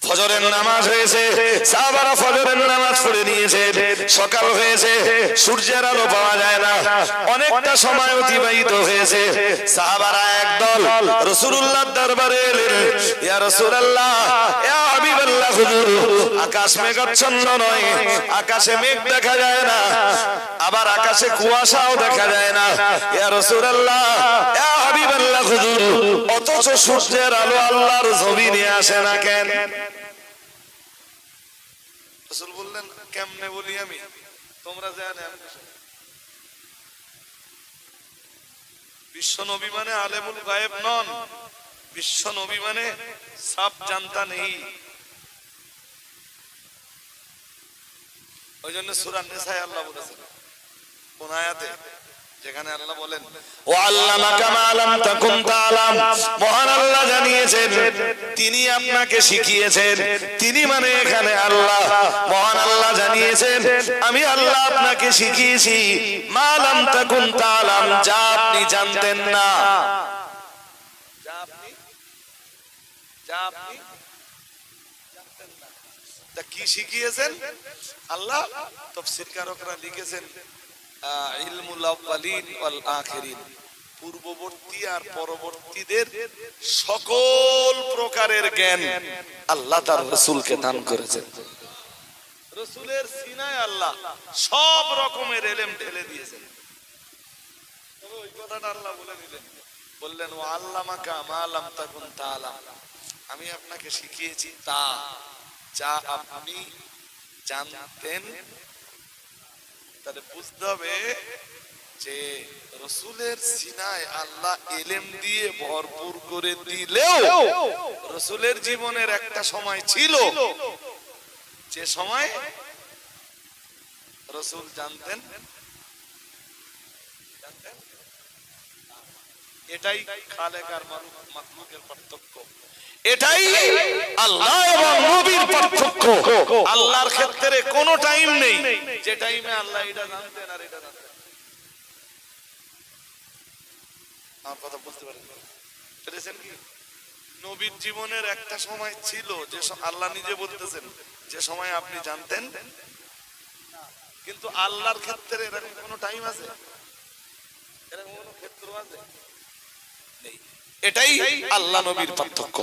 ফজরের নামাজ হয়েছে, সাহাবারা ফজরের নামাজ পড়ে নিয়েছে, সকাল হয়েছে, সূর্যের আলো পাওয়া যায় না, অনেকটা সময় অতিবাহিত হয়েছে। সাহাবারা একদল রাসূলুল্লাহর দরবারে এলেন, ইয়া রাসূলুল্লাহ, ইয়া হাবিবাল্লাহ, হুজুর, আকাশ মেঘাচ্ছন্ন নয়, আকাশে মেঘ দেখা যায় না, আবার আকাশে কুয়াশাও দেখা যায় না, ইয়া রাসূলুল্লাহ, ইয়া হাবিবাল্লাহ, হুজুর, অথচ সূর্যের আলো আল্লাহর জমিনে আসে না কেন? রাসূল বললেন, কেমনে বলি আমি, তোমরা জানেন বিশ্ব নবী মানে আলেমুল গায়েব নন, বিশ্ব নবী মানে সব জানতা নেই। ওই জন্য সূরা নিসায় আল্লাহ বলেছেন কোন আয়াতে, যেখানে আল্লাহ বলেন ও আল্লামাকা মা লাম তাকুন তাআলাম, মহান আল্লাহ জানিয়েছেন তিনি আপনাকে শিখিয়েছেন। তিনি মানে এখানে আল্লাহ, মহান আল্লাহ জানিয়েছেন আমি আল্লাহ আপনাকে শিখিয়েছি মা লাম তাকুন তাআলাম, যা আপনি জানতেন না। যা আপনি জানতেন না। তা কি শিখিয়েছেন আল্লাহ? তাফসীরকারকরা লিখেছেন ইলমুল আউয়ালিন ওয়াল আখিরিন, পূর্ববর্তী আর পরবর্তীদের সকল প্রকারের জ্ঞান আল্লাহ তার রাসূলকে দান করেছেন। রাসূলের সিনায় আল্লাহ সব রকমের ইলম ঢেলে দিয়েছেন। তবে ওই কথাটা আল্লাহ বলে দিলেন, বললেন ওয়া আল্লামাকা মা লাম তাকুন তাআলাম, আমি আপনাকে শিখিয়েছি তা যা আপনি জানতেন। তাহলে বুঝতে হবে যে রাসূলের সিনায় আল্লাহ ইলম দিয়ে ভরপুর করে দিলেও রাসূলের জীবনের একটা সময় ছিল যে সময় রাসূল জানতেন। এটাই খালেক আর মাখলুকের পার্থক্য, এটাই আল্লাহ এবং নবীর পার্থক্য। আল্লাহর ক্ষেত্রে কোনো টাইম নেই যে টাইমে আল্লাহ এটা জানতেন আর এটা জানতেন। আমার কথা বুঝতে পেরেছেন কি? নবীর জীবনের একটা সময় ছিল যে আল্লাহ নিজে বলতেছেন যে সময় আপনি জানতেন, কিন্তু আল্লাহর ক্ষেত্রে এরকম কোনো টাইম আছে? এরকম কোনো ক্ষেত্র আছে? নেই। এটাই আল্লাহ নবীর পার্থক্য।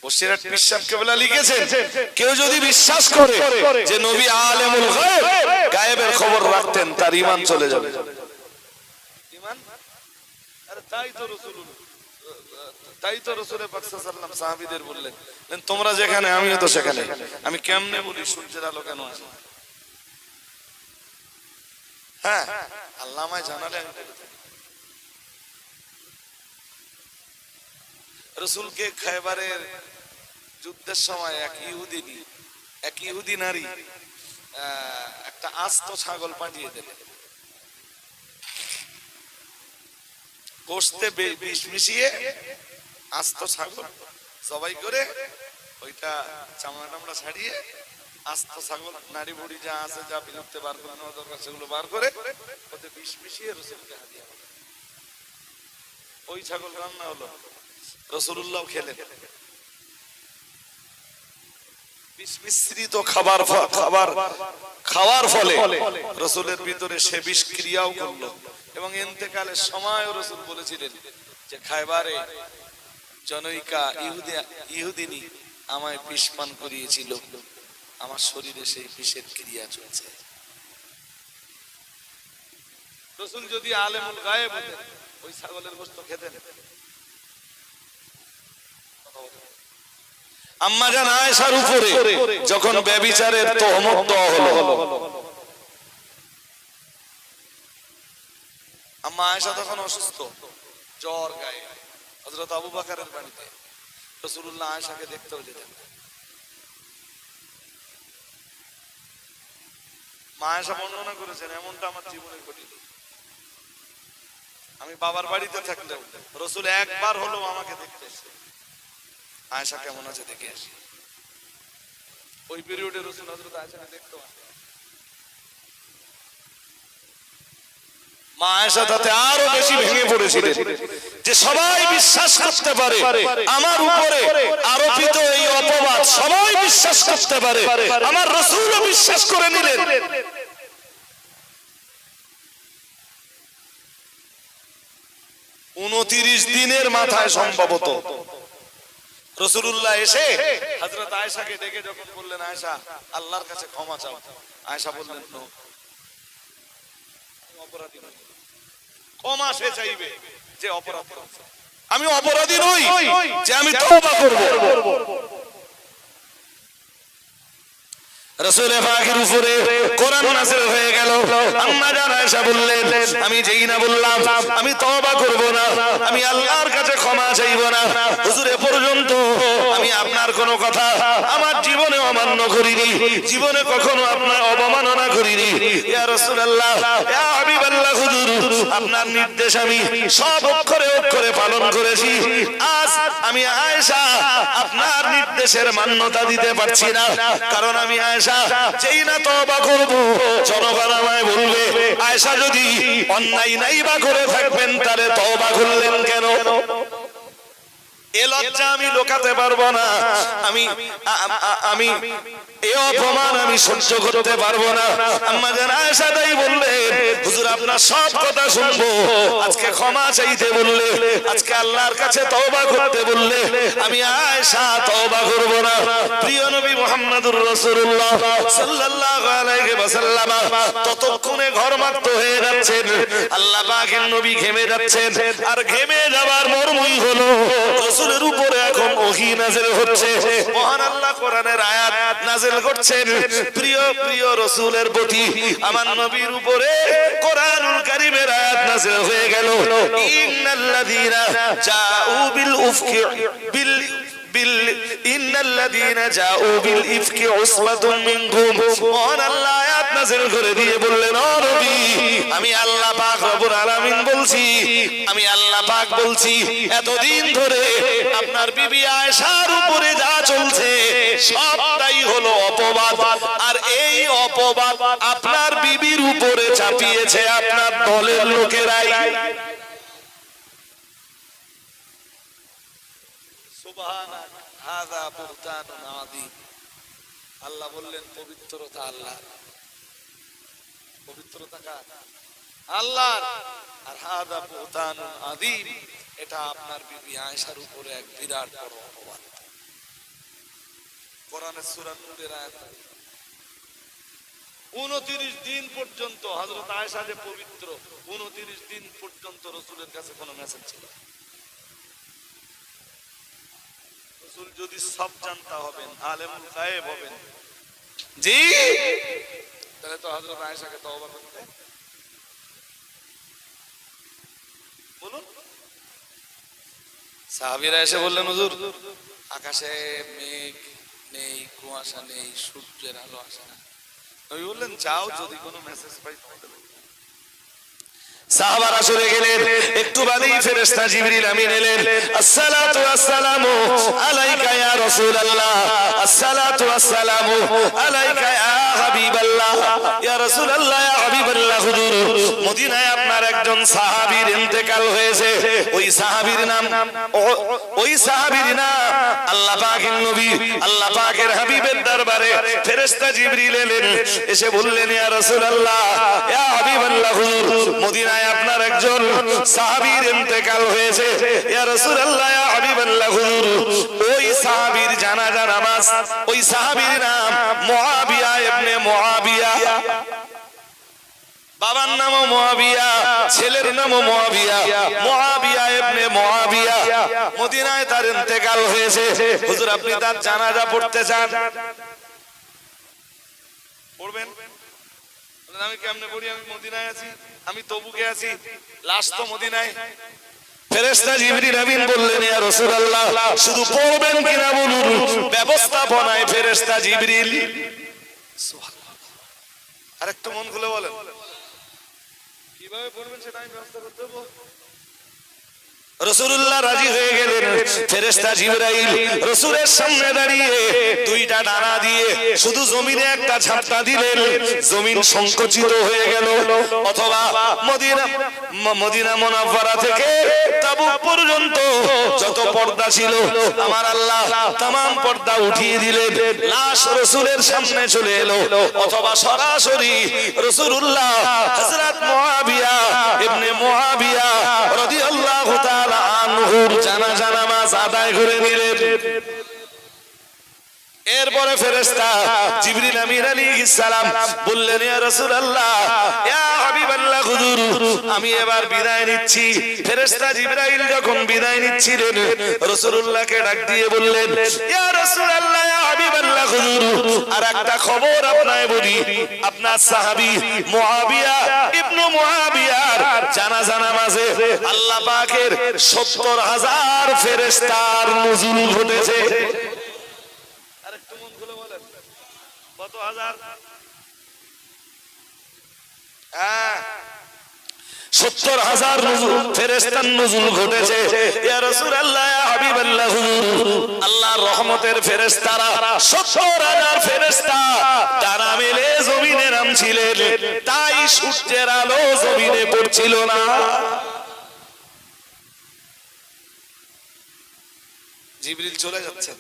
বসিরহাট পীর সাহেব কেবলা লিখেছেন কেউ যদি বিশ্বাস করে যে নবী আলেমুল গায়েব, গায়েবের খবর রাখতেন, তার ঈমান চলে যাবে। ঈমান? আরে তাই তো রাসূল পাক সাল্লাল্লাহু আলাইহি ওয়াসাল্লাম সাহাবীদের বললেন তোমরা যেখানে আমিও তো সেখানে। আমি কেমনে বলি সূর্যের আলো কেন আসে? হ্যাঁ, আল্লাহ আমায় জানালে আমি বলে থাকি। রাসূলকে খায়বারের যুদ্ধের সময় এক ইহুদি নারী একটা আস্ত ছাগল পাঠিয়ে দিলেন, গোশতে বিষ মিশিয়ে আস্ত ছাগল জবাই করে ওইটা চামড়া টামড়া ছাড়িয়ে আস্ত ছাগল নারী বুড়ি যা আছে, যা বিলুপ্তে বার করে নেওয়া দরকার সেগুলো বার করে ওতে বিষ মিশিয়ে রাসূলকে হাদিয়া দিলেন। ওই ছাগল রান্না হলো, রাসূলুল্লাহ খেলেন। বিষ মিশ্রিত খাবার খাওয়ার ফলে রাসূলের ভিতরে সে বিষ ক্রিয়াও করলো এবং ইন্তেকালের সময়ও রাসূল বলেছিলেন যে খায়বারে জনৈকা ইহুদিনী আমায় বিষ পান করিয়েছিল, আমার শরীরে সেই বিষের ক্রিয়া চলছে। রাসূল যদি আলেমুল গায়েব হতেন ওই ছাগলের গোশত খেতেন? আম্মা জান আয়েশার উপরে যখন ব্যভিচারের তহমত দেওয়া হলো, আম্মা আয়েশা তখন অসুস্থ, জ্বর গায়ে, হযরত আবু বকরের বাড়িতে রাসূলুল্লাহ আয়েশাকে দেখতেও যেতেন। মা আয়েশা বর্ণনা করেছেন এমনটা আমার জীবনে ঘটেনি। আমি বাবার বাড়িতে থাকলেও রাসূল একবার হলো আমাকে দেখতে এসেছে, আয়েশা কেমন আছে দেখে আসি। ওই পিরিয়ডে রাসূল হযরত আয়েশাকে দেখতো। মা আয়েশা তাতে আরো বেশি ভেঙে পড়েছিলেন যে সবাই বিশ্বাস করতে পারে আমার উপরে আরোপিত এই অপবাদ, সবাই বিশ্বাস করতে পারে, আমার রাসূলও বিশ্বাস করে নিলেন। 29 দিনের মাথায় সম্ভবত রাসূলুল্লাহ এসে হযরত আয়েশাকে ডেকে যখন বললেন আয়েশা আল্লাহর কাছে ক্ষমা চাও, আয়েশা বললেন নো, অপরাধী নই। ক্ষমা সে চাইবে যে অপরাধ করেছে, আমি অপরাধী নই যে আমি তওবা করব। রাসূল পাকের উপরে কোরআন নাযিল হয়ে গেল। আম্মা জান আয়েশা বললেন, আমি যেই না বললাম আমি তওবা করব না, আমি আল্লাহর কাছে ক্ষমা চাইব না, হুজুর এ পর্যন্ত আমি আপনার কোনো কথা আমার জীবনে অমান্য করিনি, জীবনে কখনো আপনার অবমাননা করিনি। ইয়া রাসূলুল্লাহ, ইয়া হাবিবাল্লাহ, হুজুর আপনার নির্দেশ আমি সব অক্ষরে অক্ষরে পালন করেছি। আজ আমি আয়েশা আপনার নির্দেশের মান্যতা দিতে পারছি না, কারণ আমি আয়েশা যেই না তওবা করব জনগণ আমায় বলবে আয়েশা যদি অন্যায় নাই বা করে থাকবেন তাহলে তওবা করলেন কেন? এ লজ্জা আমি লুকাতে পারবো না, আমি এই অপমান আমি সহ্য করতে পারবো না। আম্মা জান আয়েশা তাই বললেন, হুজুর আপনার সব কথা শুনবো, আজকে ক্ষমা চাইতে বললে, আজকে আল্লাহর কাছে তওবা করতে বললে আমি আয়েশা তওবা করব না। প্রিয় নবী মুহাম্মদুর রাসূলুল্লাহ সাল্লাল্লাহু আলাইহি ওয়াসাল্লাম ততক্ষণে ঘরমাক্ত হয়ে যাচ্ছেন, আল্লাহ পাকের নবী ঘেমে যাচ্ছেন, আর ঘেমে যাওয়ার মর্মই হলো রাসূলের উপরে এখন ওহী নাযিল হচ্ছে, মহান আল্লাহ কোরআনের আয়াত নাযিল করছেন প্রিয় প্রিয় রাসূলের প্রতি, আমার নবীর উপরে কোরআনুল কারীমের আয়াত নাযিল হয়ে গেল। ইন্নাল্লাযীনা জাউ বিল উফকি ইন্নাল্লাযীনা জাউ বিল ইফকি উসবাতুম মিনকুম, মহান আল্লাহ আয়াত নাযিল করে দিয়ে বললেন, ও নবী আমি আল্লাহ পাক রব্বুল আলামিন বলছি, আমি আল্লাহ পাক বলছি এতদিন ধরে আপনার বিবি আয়েশার উপরে যা চলছে সবটাই হলো অপবাদ, আর এই অপবাদ আপনার বিবির উপরে চাপিয়েছে আপনার দলের লোকেরাই। আল্লাহ বললেন পবিত্রতা আল্লাহ, পবিত্রতা কার? আল্লাহর। আর হাদা বুহতানুন আযীম, এটা আপনার বিবি আয়েশার উপরে এক বিরাট বড় অপবাদ। কোরআনের সূরা নূরের আয়াত 29 দিন পর্যন্ত হযরত আয়েশা যে পবিত্র, 29 দিন পর্যন্ত রাসূলের কাছে কোনো মেসেজ ছিল না। রাসূল যদি সব জানতা হবেন, আলেমুল গায়েব হবেন, জি, তাহলে তো হযরত আয়েশাকে তওবা করতে বলুন। সাহাবীরা এসে বললেন, হুজুর আকাশে মেঘ নেই, কুয়াশা নেই, সূর্যের আলো আসে না। নবী বললেন, যাও যদি কোনো মেসেজ পাই তোমাকে দেব। সাহাবারা সরে গেলেন, একটু বাদেই ফেরেশতা জিবরিল আমিন এলেন, আসসালাতু ওয়াসসালামু আলাইকা ইয়া রাসূলুল্লাহ, আসসালাতু ওয়াসসালামু আলাইকা ইয়া হাবিবাল্লাহ, ইয়া রাসূলুল্লাহ, ইয়া হাবিবাল্লাহ, হুজুর মদিনায় আপনার একজন সাহাবীর ইন্তেকাল হয়েছে, ওই সাহাবীর নাম আল্লাহ পাকের নবী, আল্লাহ পাকের হাবিবের দরবারে ফেরেশতা জিবরিল এলেন, এসে বললেন, ইয়া রাসূলুল্লাহ, ইয়া হাবিবাল্লাহ, হুজুর মদিনায় আপনার একজন সাহাবীর ইন্তেকাল হয়েছে, ইয়া রাসূলুল্লাহ, ইয়া হাবিবাল্লাহ, হুজুর ওই সাহাবীর জানাজা নামাজ, ওই সাহাবীর নাম মুআবিয়া ইবনে মুআবিয়া, বাবার নামও মুআবিয়া, ছেলের নামও মুআবিয়া, মুআবিয়া ইবনে মুআবিয়া, মদিনায় তার ইন্তেকাল হয়েছে। হুজুর আপনি তার জানাজা পড়তে চান, পড়বেন? আমি কেমনে পড়ি? আমি মদিনায় আছি, আমি তবুকে আছি, লাশ তো মদিনায়। ফেরেশতা জিবরিল আমিন বললেন, ইয়া রাসূলুল্লাহ শুধু পড়বেন কিনা বলুন। ব্যবস্থাপনায় ফেরেশতা জিবরিল। সুবহানাল্লাহ। আরেকটু মন খুলে বলেন, কিভাবে পড়বেন সেটা আমি ব্যবস্থা করতে দেব। রাসূলুল্লাহ রাজি হয়ে গেলেন। ফেরেশতা জিবরাইল রাসূলের সামনে দাঁড়িয়ে দুইটা ডানা দিয়ে শুধু জমিনে একটা ঝাপটা দিলেন, জমিন সংকুচিত হয়ে গেল। অথবা মদিনা মুনাওয়ারা থেকে তাবুক পর্যন্ত যত পর্দা ছিল আমার আল্লাহ तमाम পর্দা উঠিয়ে দিলেন, লাশ রাসূলের সামনে চলে এলো। অথবা সরাসরি রাসূলুল্লাহ হযরত মুআবিয়া ইবনে মুআবিয়া রাদিয়াল্লাহু তাআলা আনহুর জানাজা নামাজ আদায় করে নিলেন। এরপরে ফেরেশতা জিবরিল আমিন আলাইহিস সালাম বললেন, ইয়া রাসূলুল্লাহ, ইয়া হাবিবাল্লাহ, হুজুর আমি এবার বিদায় নিচ্ছি। ফেরেশতা জিবরাইল যখন বিদায় নিচ্ছিলেন, রাসূলুল্লাহকে ডাক দিয়ে বললেন, ইয়া রাসূলুল্লাহ, ইয়া হাবিবাল্লাহ, হুজুর আর একটা খবর আপনাকে বলি, আপনার সাহাবী মুআবিয়া ইবনে মুআবিয়ার জানাজা নামাজে আল্লাহ পাকের ৭০,০০০ ফেরেশতার নুজুল ঘটেছে। কত হাজার? ৭০,০০০ ফেরেশতার নুজুল ঘটেছে। ইয়া রাসূলুল্লাহ, ইয়া হাবিবাল্লাহ, আল্লাহর রহমতের ফেরেশতারা ৭০,০০০ ফেরেশতা ডানা মেলে জমিনে নামছিলেন, তাই সূর্যের আলো জমিনে পড়ছিল না। জিবরিল চলে যাচ্ছেন,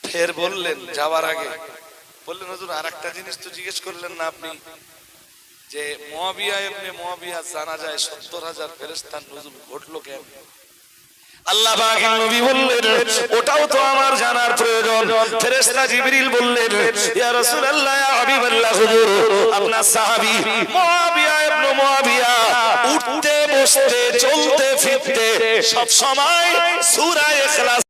ফের বললেন যাওয়ার আগে বললেন, হুজুর আরেকটা জিনিস তো জিজ্ঞেস করলেন না আপনি, যে মুআবিয়া ইবনে মুআবিয়া জানাজায় ৭০,০০০ ফেরেশতার নুজুল ঘটলো কেন? আল্লাহ পাকের নবী বললেন, ওটাও তো আমার জানার প্রয়োজন। ফেরেশতা জিবরিল বললেন, ইয়া রাসূলুল্লাহ, ইয়া হাবিবাল্লাহ, হুজুর আপনার সাহাবী মুআবিয়া ইবনে মুআবিয়া উঠতে বসতে চলতে ফিরতে সব সময় সূরা ইখলাস